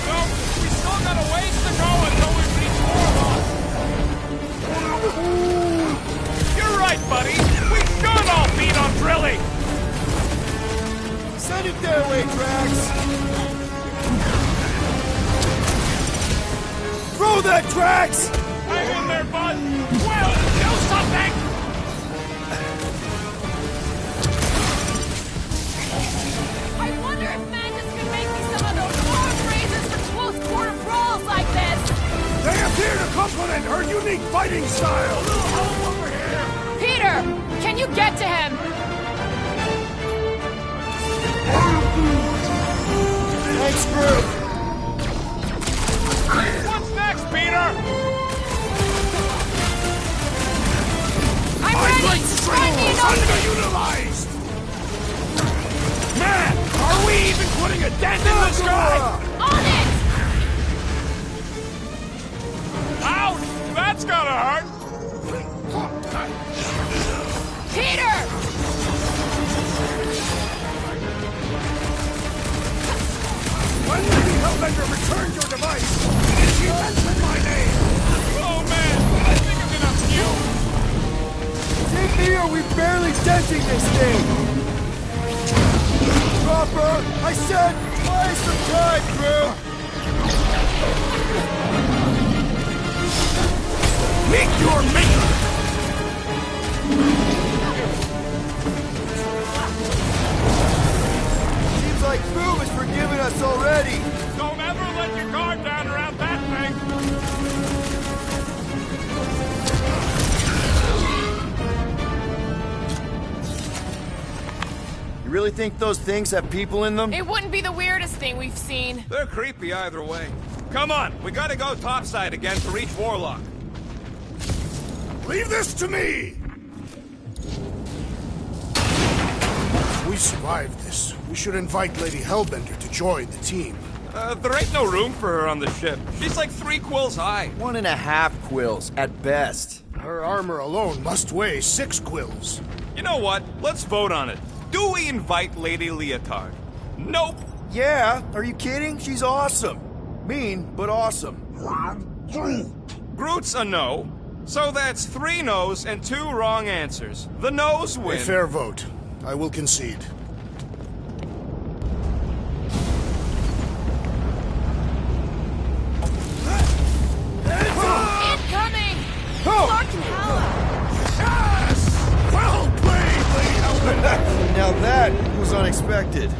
No, we still got a ways to go until we reach Warlock. You're right, buddy. We should all beat on drilling. Send it their way, Drax! Throw that, Drax! Hang in there, bud. Well, do something. compliment her unique fighting style! Peter, can you get to him? Thanks, Groot! What's next, Peter? I'm ready! Find me an opening! Underutilized! Man, are we even putting a dent in the sky? On it! Ouch! That's gotta hurt! Peter! When Lady Hellbender returned your device, she mentioned my name! Oh man, I think I'm gonna puke! Same here, we barely denting this thing! Proper! I said, buy some time, Groot! Meet your maker! Seems like Boom has forgiven us already! Don't ever let your guard down around that thing! You really think those things have people in them? It wouldn't be the weirdest thing we've seen. They're creepy either way. Come on, we gotta go topside again to reach Warlock. Leave this to me! If we survive this, we should invite Lady Hellbender to join the team. There ain't no room for her on the ship. She's like 3 quills high. 1.5 quills, at best. Her armor alone must weigh 6 quills. You know what? Let's vote on it. Do we invite Lady Leotard? Nope. Yeah, are you kidding? She's awesome. Mean, but awesome. Groot's a no. So that's 3 no's and 2 wrong answers. The no's A win. fair vote. I will concede. Incoming! Oh! Clark Howell! Yes! Well played, Lady Hellbender! Now that was unexpected.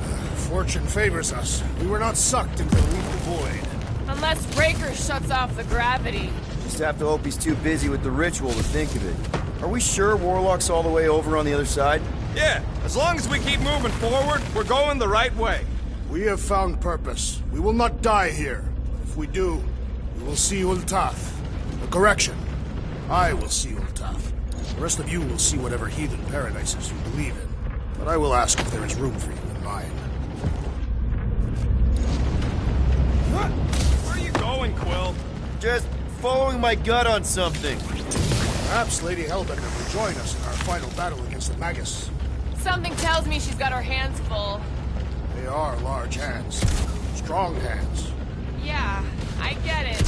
Fortune favors us. We were not sucked into the leap of the void. Unless Breaker shuts off the gravity. Just have to hope he's too busy with the ritual to think of it. Are we sure Warlock's all the way over on the other side? Yeah, as long as we keep moving forward, we're going the right way. We have found purpose. We will not die here. If we do, we will see Ultath. Correction. I will see Ultath. The rest of you will see whatever heathen paradises you believe in. But I will ask if there is room for you in mine. Where are you going, Quill? Just following my gut on something. Perhaps Lady Hellbender will join us in our final battle against the Magus. Something tells me she's got her hands full. They are large hands. Strong hands. Yeah, I get it.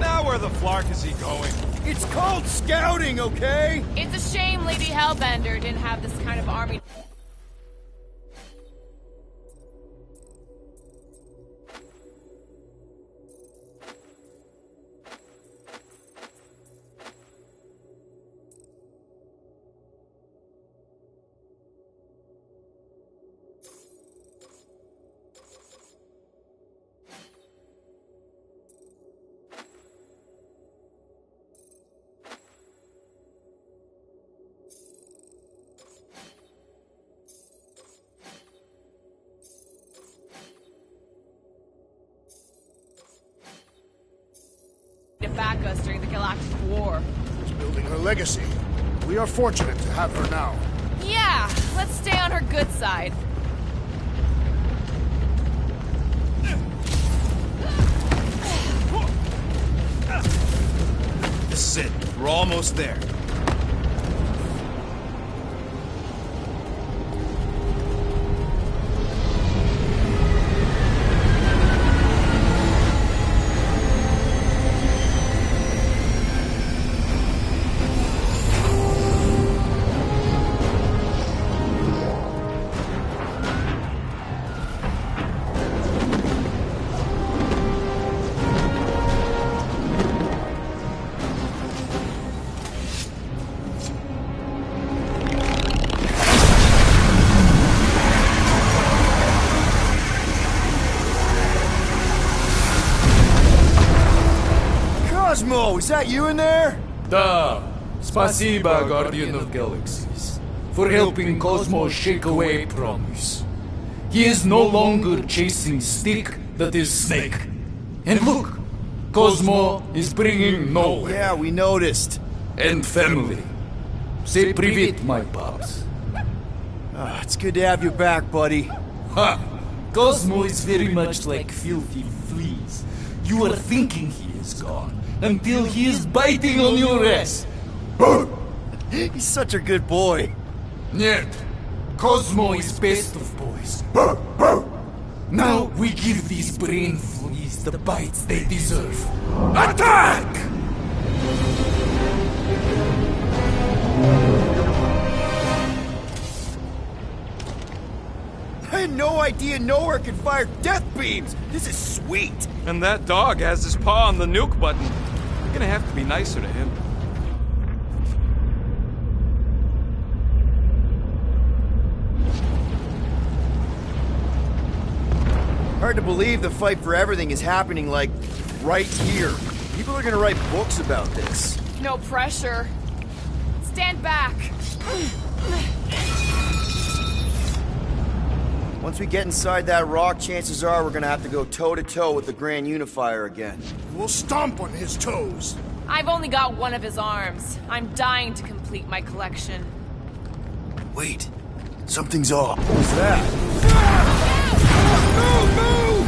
Now where the flark is he going? It's called scouting, okay? It's a shame Lady Hellbender didn't have this kind of army. To back us during the Galactic War. She's building her legacy. We are fortunate to have her now. Yeah, let's stay on her good side. This is it. We're almost there. Oh, is that you in there? Da. Spasiba, Guardian of Galaxies, for helping Cosmo shake away promise. He is no longer chasing stick that is snake. And look, Cosmo is bringing nowhere. Yeah, we noticed. And family. Say привет, my pops. It's good to have you back, buddy. Ha! Cosmo is very much like filthy fleas. You are thinking he is gone until he is biting on your ass. He's such a good boy. Нет, Cosmo is best of boys. Now we give these brain fleas the bites they deserve. Attack! I had no idea nowhere could fire death beams. This is sweet. And that dog has his paw on the nuke button. You're gonna have to be nicer to him. Hard to believe the fight for everything is happening, like, right here. People are gonna write books about this. No pressure. Stand back. Once we get inside that rock, chances are we're gonna have to go toe-to-toe with the Grand Unifier again. We'll stomp on his toes. I've only got one of his arms. I'm dying to complete my collection. Wait, something's off. What was that? Move! Move!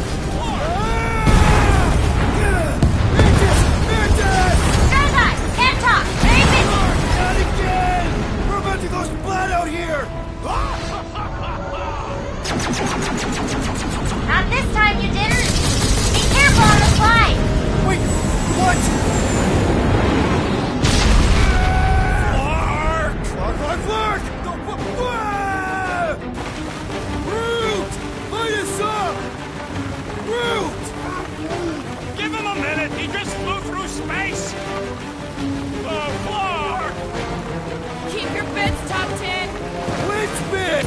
Guys, can't talk. Very busy. Not again! We're about to go splat out here! Not this time, you didn't. Be careful on the slide. Wait, what? Flark! Root! Light us up! Root! Give him a minute! He just flew through space! Oh, Clark! Keep your bits tucked in. Which bit?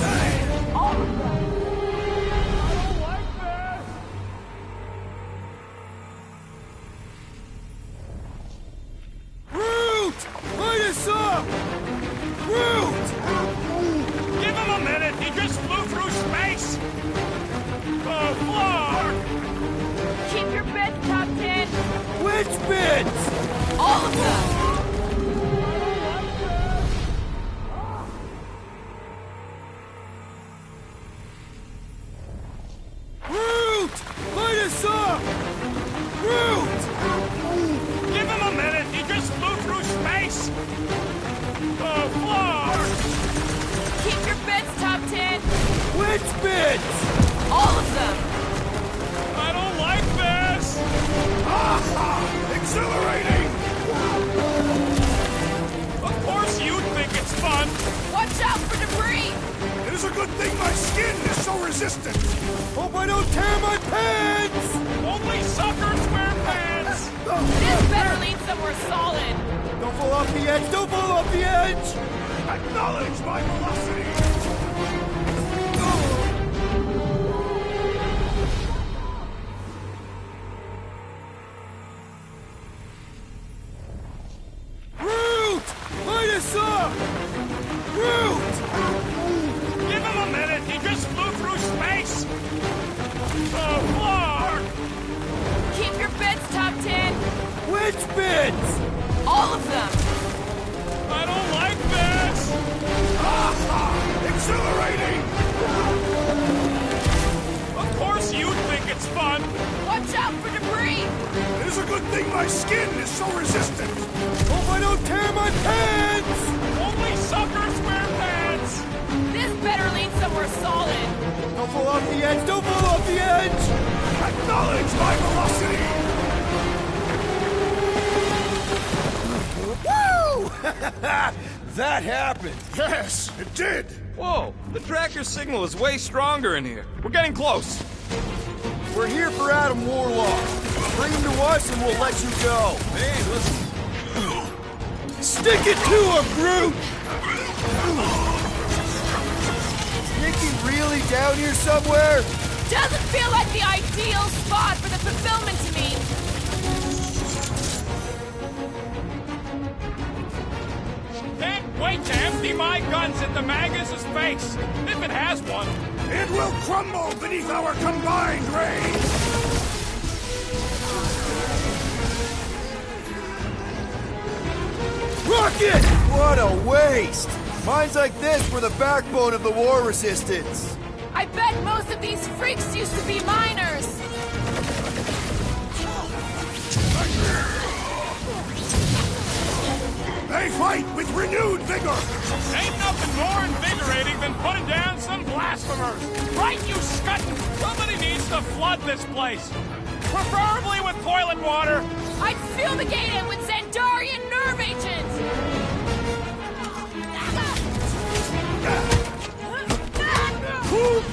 Root! Light us up! Root! Give him a minute! He just flew through space! Oh, Clark! Keep your bits tucked in. Which bits? All of them. Root! Light us up! Root! Give him a minute! He just flew through space! Oh, Clark! Keep your bits tucked in. Which bits? All of them. I don't like this! Exhilarating! Of course you'd think it's fun! Watch out for debris. It is a good thing my skin is so resistant. Hope I don't tear my pants! Only suckers wear pants! This better lead somewhere solid. Don't fall off the edge! Don't fall off the edge! Acknowledge my velocity! Root! Light us up! Root! Give him a minute! He just flew through space! Oh, Clark! Keep your bits tucked in. Which bits? All of them. I don't like this! Exhilarating! Of course you'd think it's fun! Watch out for debris. It is a good thing my skin is so resistant. Hope I don't tear my pants! Only suckers wear pants! This better lead somewhere solid. Don't fall off the edge! Don't fall off the edge! Acknowledge my velocity! Woo! That happened! Yes, it did! Whoa, the tracker signal is way stronger in here. We're getting close. We're here for Adam Warlock. Bring him to us and we'll let you go. Hey, listen. Stick it to him, Groot! Nicky really down here somewhere? Doesn't feel like the ideal spot for the fulfillment to me. wait to empty my guns into Magus' face, if it has one. It will crumble beneath our combined rays! Rocket! What a waste! Mines like this were the backbone of the war resistance. I bet most of these freaks used to be miners. They fight with renewed vigor! Ain't nothing more invigorating than putting down some blasphemers. Right, you scuttin'? Somebody needs to flood this place. Preferably with toilet water. I'd fumigate it with Xandarian nerve agents.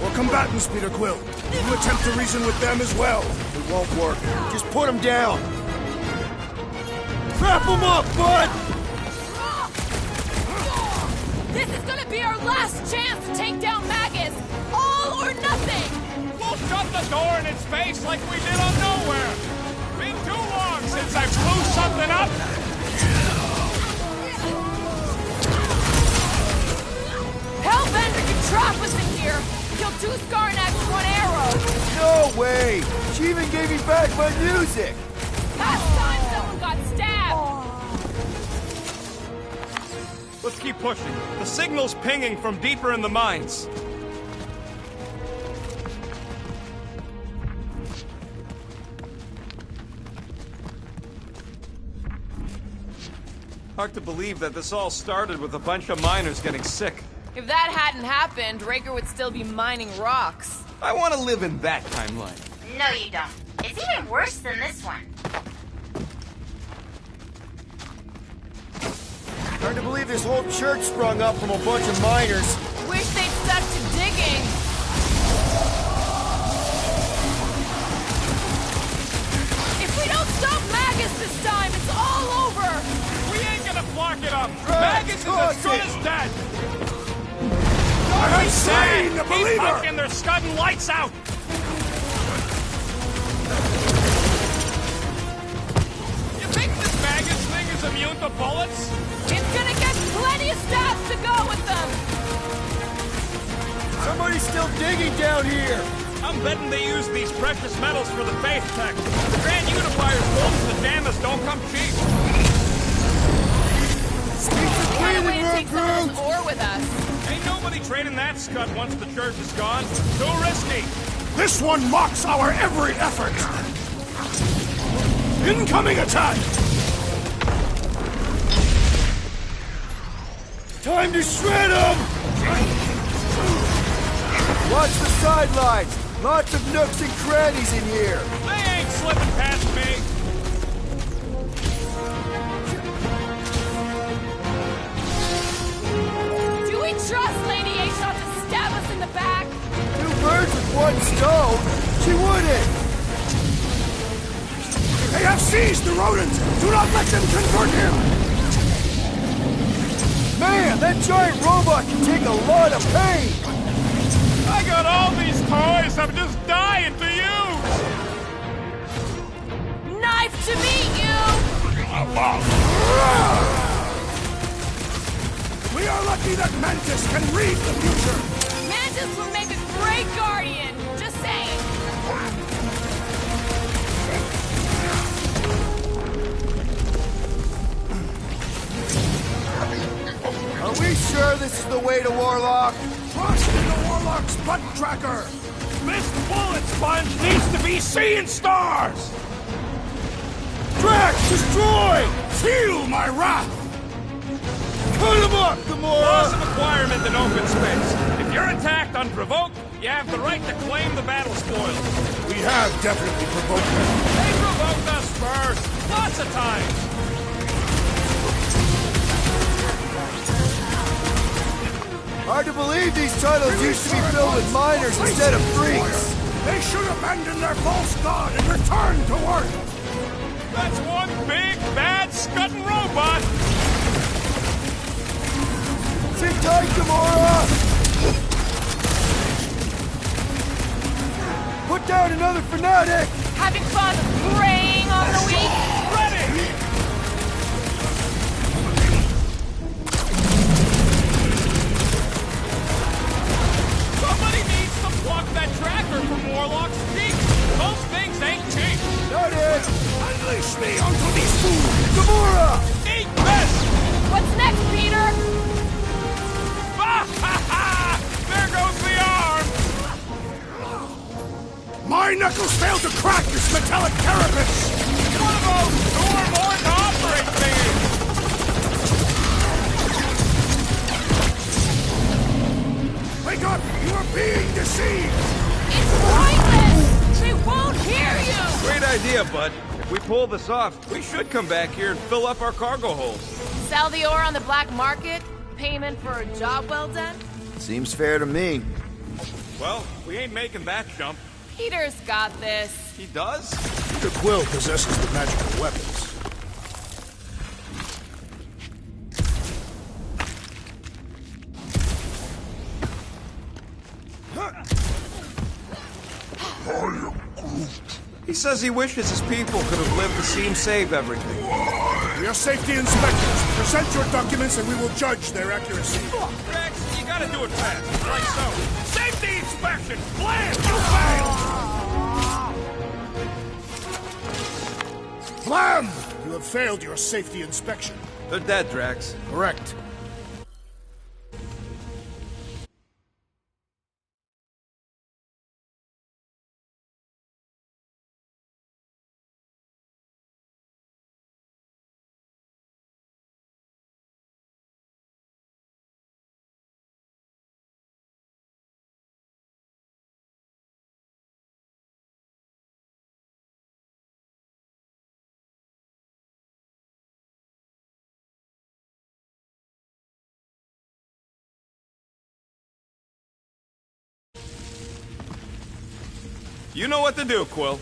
We're combatants, Peter Quill. You attempt to reason with them as well. It won't work. Just put them down. Wrap them up, bud! This is gonna be our last chance to take down Magus. All or nothing. We'll shut the door in its face like we did on Nowhere. Been too long since I blew something up. Hellbender can trap us in here. Kill 2 Skarnaks, 1 arrow. No way! She even gave me back my music! Last time someone got stabbed. Let's keep pushing. The signal's pinging from deeper in the mines. Hard to believe that this all started with a bunch of miners getting sick. If that hadn't happened, Raker would still be mining rocks. I want to live in that timeline. No, you don't. It's even worse than this one. Hard to believe this whole church sprung up from a bunch of miners. Wish they'd stuck to digging. If we don't stop Magus this time, it's all over. We ain't gonna block it up. Right, Magus is as good as dead. I have slain the Keep believer! poking their scudding lights out. You think this Magus thing is immune to bullets? It's gonna get plenty of stabs to go with them. Somebody's still digging down here! I'm betting they use these precious metals for the faith tech. The Grand Unifier's wolves the damnest don't come cheap. What a way to take some of this ore with us. Ain't nobody trading that scud once the church is gone. Too risky. This one mocks our every effort! Incoming attack! Time to shred them! Watch the sidelines! Lots of nooks and crannies in here! They ain't slipping past me. Do we trust Lady Aesha to stab us in the back? 2 birds with 1 stone? She wouldn't! They have seized the rodent! Do not let them convert him! Man, that giant robot can take a lot of pain! I got all these toys I'm just dying to use. Knife to meet you! We are lucky that Mantis can read the future! Mantis would make a great guardian. Just saying. Are we sure this is the way to Warlock? Trust in the Warlock's butt tracker! This bullet sponge needs to be seeing stars. Drax, destroy! Feel my wrath! Cut him up, Laws Gamora! of acquirement in open space. If you're attacked unprovoked, you have the right to claim the battle spoils. We have definitely provoked them. They provoked us first. Lots of times. Hard to believe these tunnels used to be filled with miners instead of freaks. They should abandon their false god and return to work! That's one big, bad, scudding robot. Sit tight, Gamora! Put down another fanatic! Having fun preying on the weak? Ready! my knuckles fail to crack this metallic carapace! One of those two or more to operate thingies! Wake up! You are being deceived! It's pointless! They won't hear you! Great idea, bud. If we pull this off, we should come back here and fill up our cargo holds. Sell the ore on the black market? Payment for a job well done? Seems fair to me. Well, we ain't making that jump. Peter's got this. He does? Peter Quill possesses the magical weapons. He says he wishes his people could have lived to see him save everything. We are safety inspectors. Present your documents and we will judge their accuracy. Rex, you gotta do it fast. Like so. Safety inspection! Blam! You failed! Blam! You have failed your safety inspection. They're dead, Drax. Correct. You know what to do, Quill.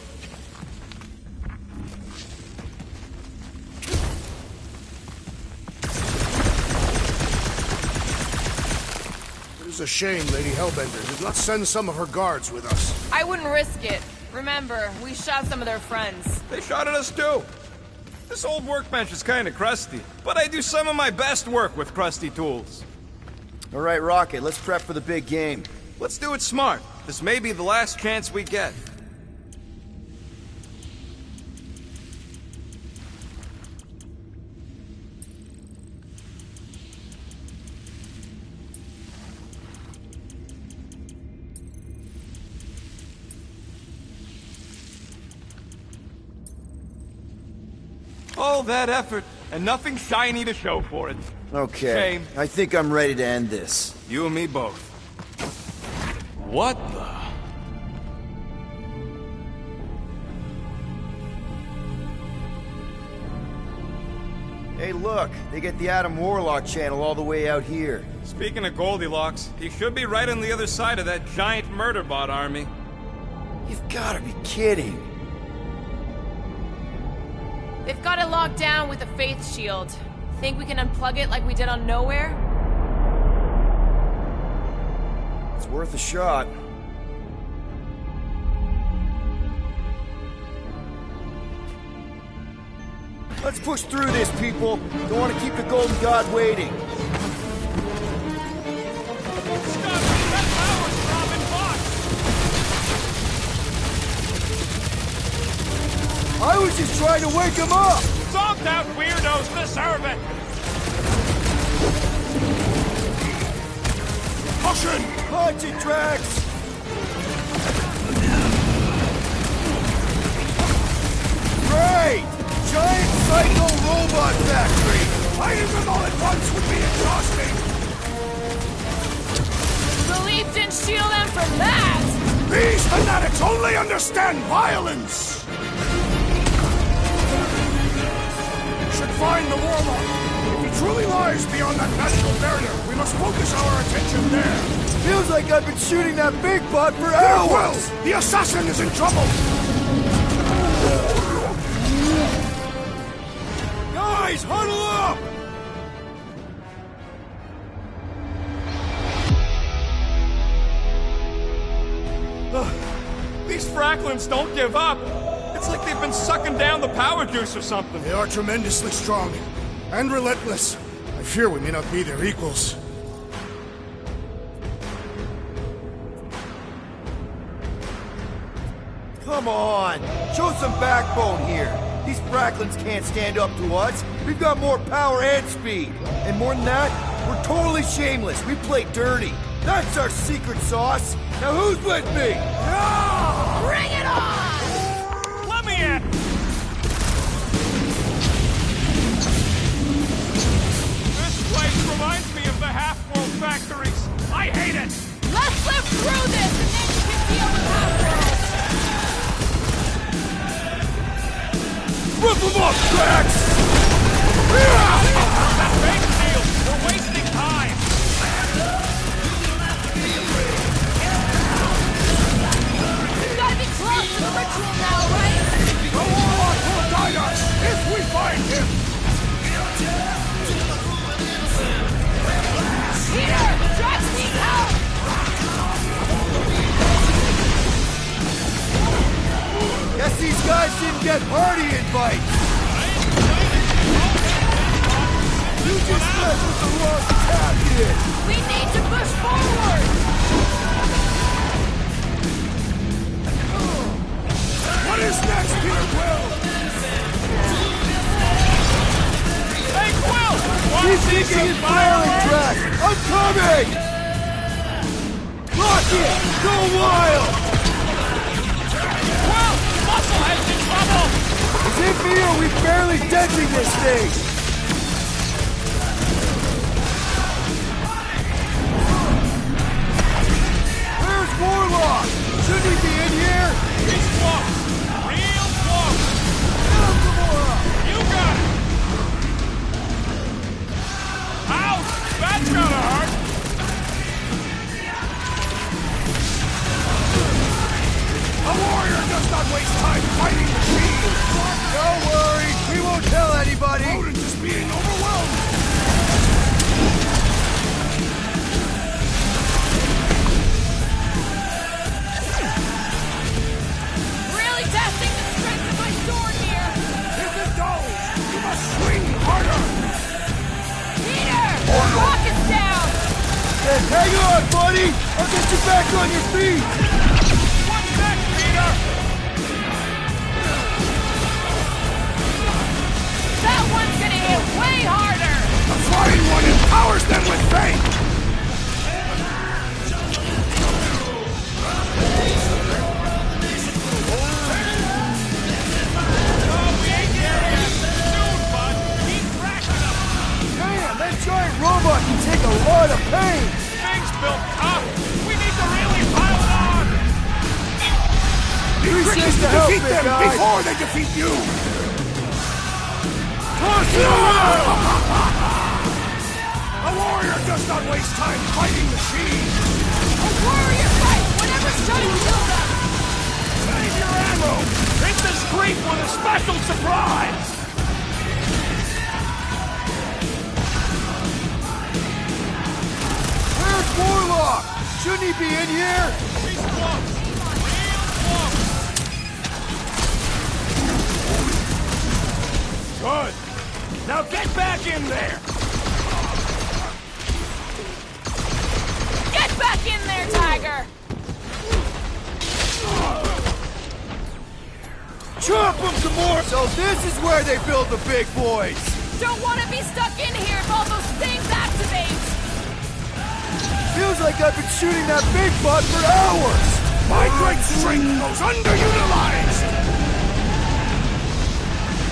It is a shame Lady Hellbender did not send some of her guards with us. I wouldn't risk it. Remember, we shot some of their friends. They shot at us too. This old workbench is kinda crusty, but I do some of my best work with crusty tools. All right, Rocket, let's prep for the big game. Let's do it smart. This may be the last chance we get. All that effort, and nothing shiny to show for it. Okay, Shame. I think I'm ready to end this. You and me both. What the... Hey, look, they get the Adam Warlock channel all the way out here. Speaking of Goldilocks, he should be right on the other side of that giant murder bot army. You've gotta be kidding. They've got it locked down with a faith shield. Think we can unplug it like we did on Nowhere? It's worth a shot. Let's push through this, people. Don't want to keep the Golden God waiting. Stop! That power's dropping bots! I was just trying to wake him up! Zonked out weirdos deserve it! Caution! Punch it, Drax! Great! Giant psycho robot factory! Fighting them all at once would be exhausting! The Leaf didn't shield them from that! These fanatics only understand violence! We should find the Warlock. If he truly lies beyond that magical barrier, we must focus our attention there. Feels like I've been shooting that big bot for Well, hours! the assassin is in trouble! Guys, huddle up! These Fracklins don't give up. It's like they've been sucking down the power juice or something. They are tremendously strong and relentless. I fear we may not be their equals. Come on! Show some backbone here! These Fracklins can't stand up to us! We've got more power and speed! And more than that, we're totally shameless! We play dirty! That's our secret sauce! Now who's with me? Bring it on! Let me in! This place reminds me of the Half-World factories. I hate it! Let's live through this and then you can deal with Half-World! Rip them up, Drax! That base shield! We're wasting time! You gotta be close to the ritual now, right? The Warlock will guide us if we find him! Peter! Drax needs help! Guess these guys didn't get party invites. You just messed with the wrong captain. We need to push forward! What is next, Peter Quill? Hey, Quill! He's thinking and flailing, Drax. I'm coming! Lock it! Go wild! Quill! Musclehead's in trouble! Is it me or are we barely denting this thing? Where's Warlock? Shouldn't he be in here? He's close! Real close! Now, Gamora! You got it! Ouch! That's gotta hurt! A warrior does not waste time fighting machines! Don't worry, we won't tell anybody. Rodent is being overwhelmed! Really testing the strength of my sword here! If it goes, you must swing harder! Peter! Rock is down! Then hang on, buddy! I'll get you back on your feet! What's next, Peter? That one's gonna hit way harder! The flying one empowers them with faith! Man, that giant robot can take a lot of pain! Things built tough! We need to really pile it on! Appreciate the help, Defeat big them guy! before they defeat you! Toss it around! A warrior does not waste time fighting machines! A warrior fight whatever's trying to kill them! Save your ammo! Hit this creep with a special surprise! Where's Warlock? Shouldn't he be in here? He's close! Real close! Good! Now get back in there! Get back in there, Tiger! Chop them some more! So this is where they build the big boys! Don't want to be stuck in here if all those things activate! Feels like I've been shooting that big butt for hours! My great strength goes underutilized!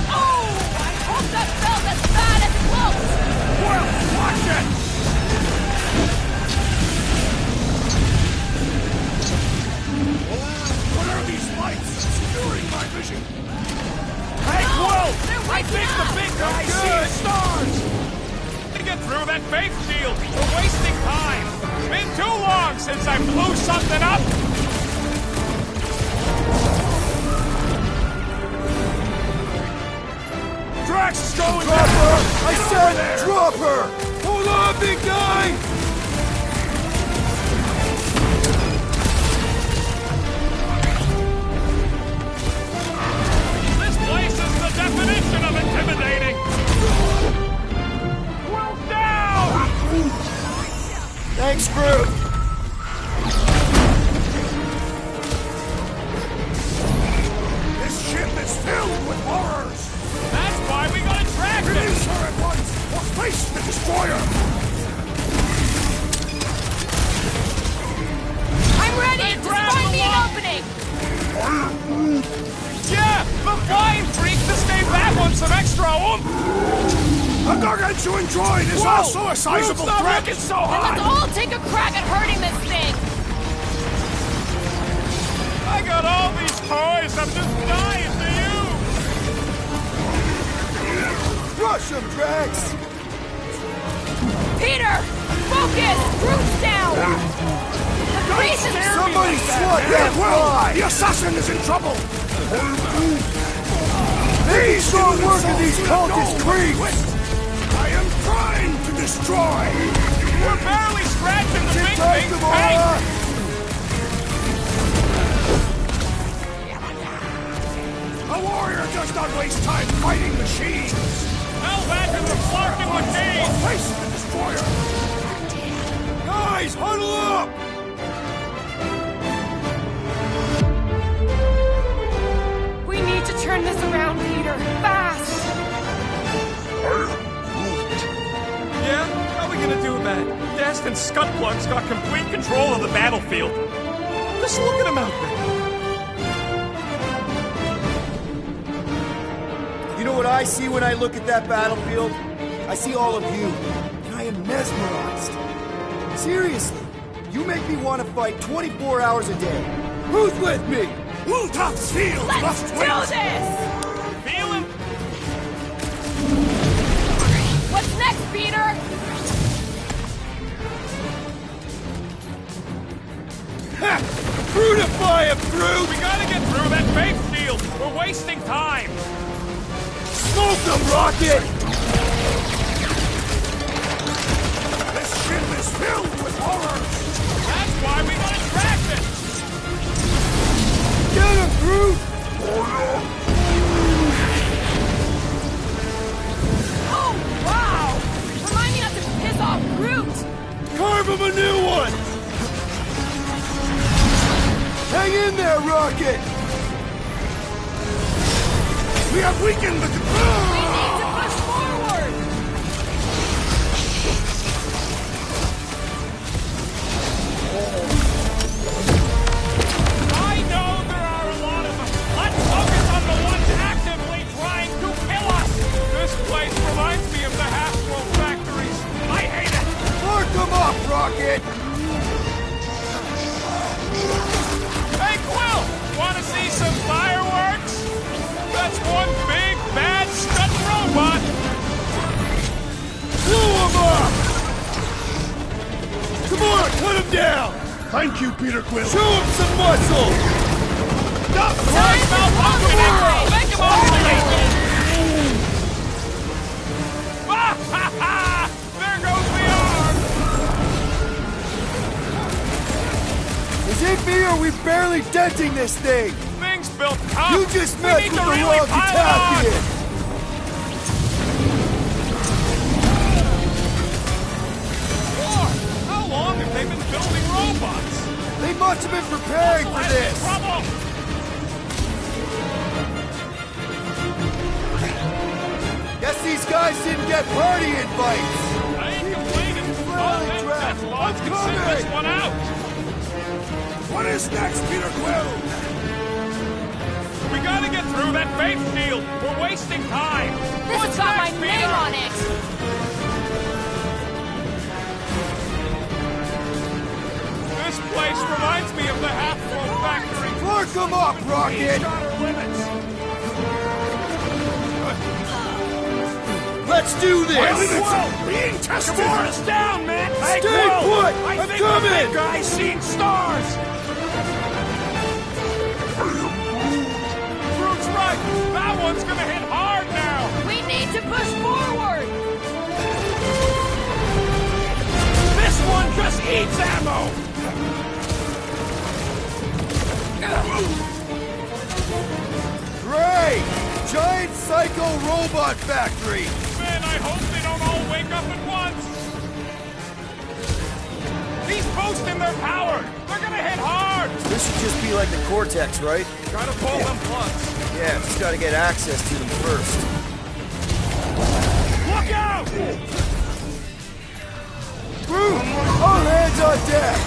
Oh! I hope that felt as bad as it looked! Well, watch it! What are these lights obscuring my vision? Hey, Quill! They're I waking think the up! big guy sees stars! To get through that faith shield! We're wasting time! Been too long since I blew something up! Drax is going Drop her! I Get over said there! drop her! Hold on, big guy! This place is the definition of intimidating! Well, down! Thanks, Groot! This ship is filled with horrors! That's why we gotta track it! Release her at once, or face the destroyer! I'm ready! Just find me an opening! Or Yeah, the flying freak just gave that one some extra oomph! A gargantuan droid is also a sizable Groot's not threat! looking so Then let's hot! all take a crack at hurting this thing! I got all these toys, I'm just dying to use! Rush him, Drax! Peter! Focus! Groot's down! Somebody swat that fly! The assassin is in trouble! Maybe start working these cultist creeps! I am trying to destroy! We're barely scratching the big Take thing! them Hey! all! A warrior does not waste time fighting machines! Hell back in the fucking machine! Face the destroyer! Guys, huddle up! We need to turn this around, Peter. Fast! Yeah? How are we gonna do that? Dest and Scutplug's got complete control of the battlefield. Just look at him out there. You know what I see when I look at that battlefield? I see all of you, and I am mesmerized. Seriously, you make me want to fight 24 hours a day. Who's with me? Ultaf's field Let's must do wait! this! Feel him? What's next, Peter? Ha! Brutify him, Groot! We gotta get through that faith shield! We're wasting time! Smoke them, Rocket! This ship is filled with horrors! That's why we gotta track it! Get him, Groot! Oh, wow! Remind me not to piss off Groot! Carve him a new one! Hang in there, Rocket! We have weakened the... We need to push forward! I know there are a lot of us. Let's focus on the ones actively trying to kill us! This place reminds me of the Half-World factories. I hate it! Mark them up, Rocket! Hey, Quill! Wanna see some fireworks? That's one big, bad, stuck robot! Blow him up! Come on, put him down! Thank you, Peter Quill. Show him some muscle! Stop malfunctioning! Make him obsolete! Ah, ha, ha! There goes the arm! Is it me or are we barely denting this thing? Things built up! You just We messed need with to the really wrong pile it on! Katafian! War! How long have they been building robots? They must have been preparing for this! Trouble! Guess these guys didn't get party invites! I ain't complaining. All them Drax, Sith Lords I'm can sit this coming. one out. What is next, Peter Quill? We gotta get through that faith shield. We're wasting time. This has got my name on it! This place reminds me of the Half-World factory. Mark them up, Rocket! Let's do this! My limits are being tested! Come us down, man! Hey, Stay Quill! put! I I'm think coming! the big guy's seen stars! Groot's right! That one's gonna hit hard now! We need to push forward! This one just eats ammo! Great! Giant psycho robot factory! Man, I hope they don't all wake up at once! He's boosting their power! They're gonna hit hard! This should just be like the Cortex, right? Gotta pull them plugs. Yeah, just gotta get access to them first. Look out! Groot! All hands on deck!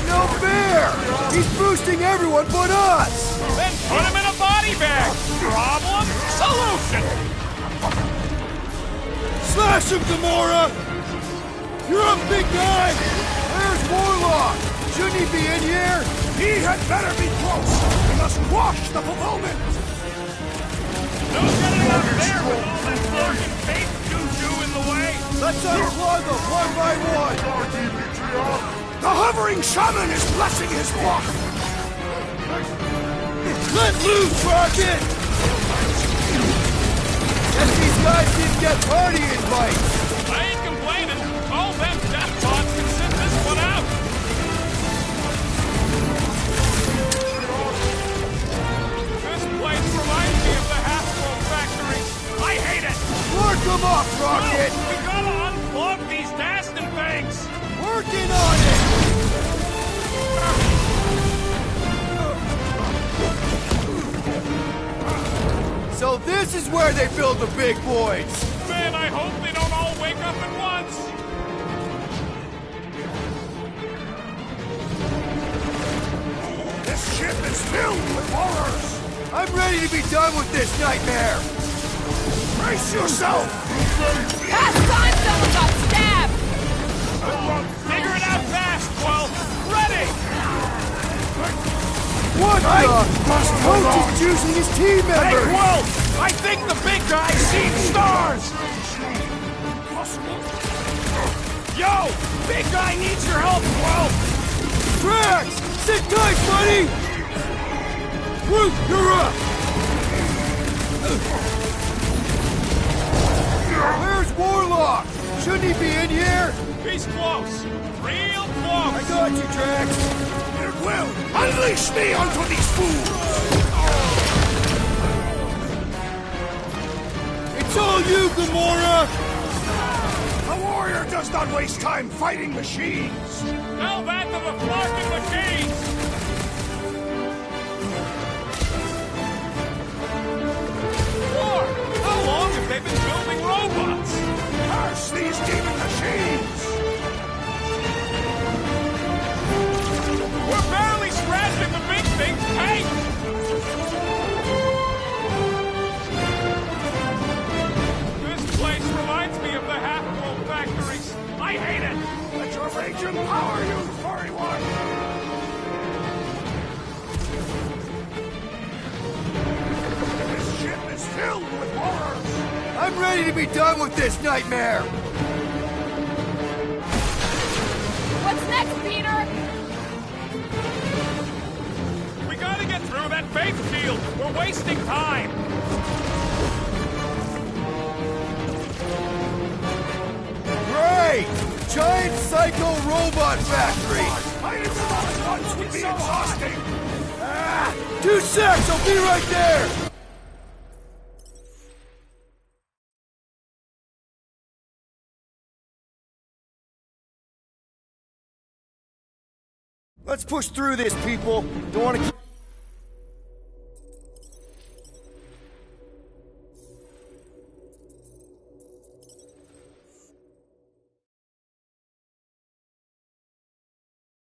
No fair! He's boosting everyone but us! Then put him in a body teabag! Problem? Solution! Slash him, Gamora! You're up, big guy! Where's Warlock? Shouldn't he be in here? He had better be close! We must quash the fulfillment! No getting up there with all that fucking faith juju in the way! Let's unplug them one by one! The hovering shaman is blessing his flock! Let loose, Rocket! Guess these guys didn't get party invites! I ain't complaining. All them death pods can sit this one out. This place reminds me of the Half-World Factory. I hate it! Work them up, Rocket! No, we gotta unplug these Dastin things! Working on it! So this is where they build the big boys! Man, I hope they don't all wake up at once! This ship is filled with horrors! I'm ready to be done with this nightmare! Brace yourself! Past time someone got stabbed! Figure it out fast, Well. Ready! What the? Coach is choosing his team Hey, members! Wolf! I think the big guy's seen stars! Yo! Big guy needs your help, Wolf! Drax! Sit tight, buddy! Groot, you're up! Where's Warlock? Shouldn't he be in here? He's close. Real close. I got you, Drax. It will. Unleash me onto these fools! It's all you, Gamora! A warrior does not waste time fighting machines! Tell that to the fucking machines! War! How long have they been building robots? Curse these demon machines! We're barely scratching the big thing's paint! This place reminds me of the Half-World Factories. I hate it! Let your rage empower you, furry one! This ship is filled with horrors! I'm ready to be done with this nightmare! What's next, Peter? We gotta get through that faith field! We're wasting time! Great! Giant psycho robot factory! Fighting them all at once would be exhausting! Ah! 2 secs! I'll be right there! Let's push through this, people! Don't want to keep...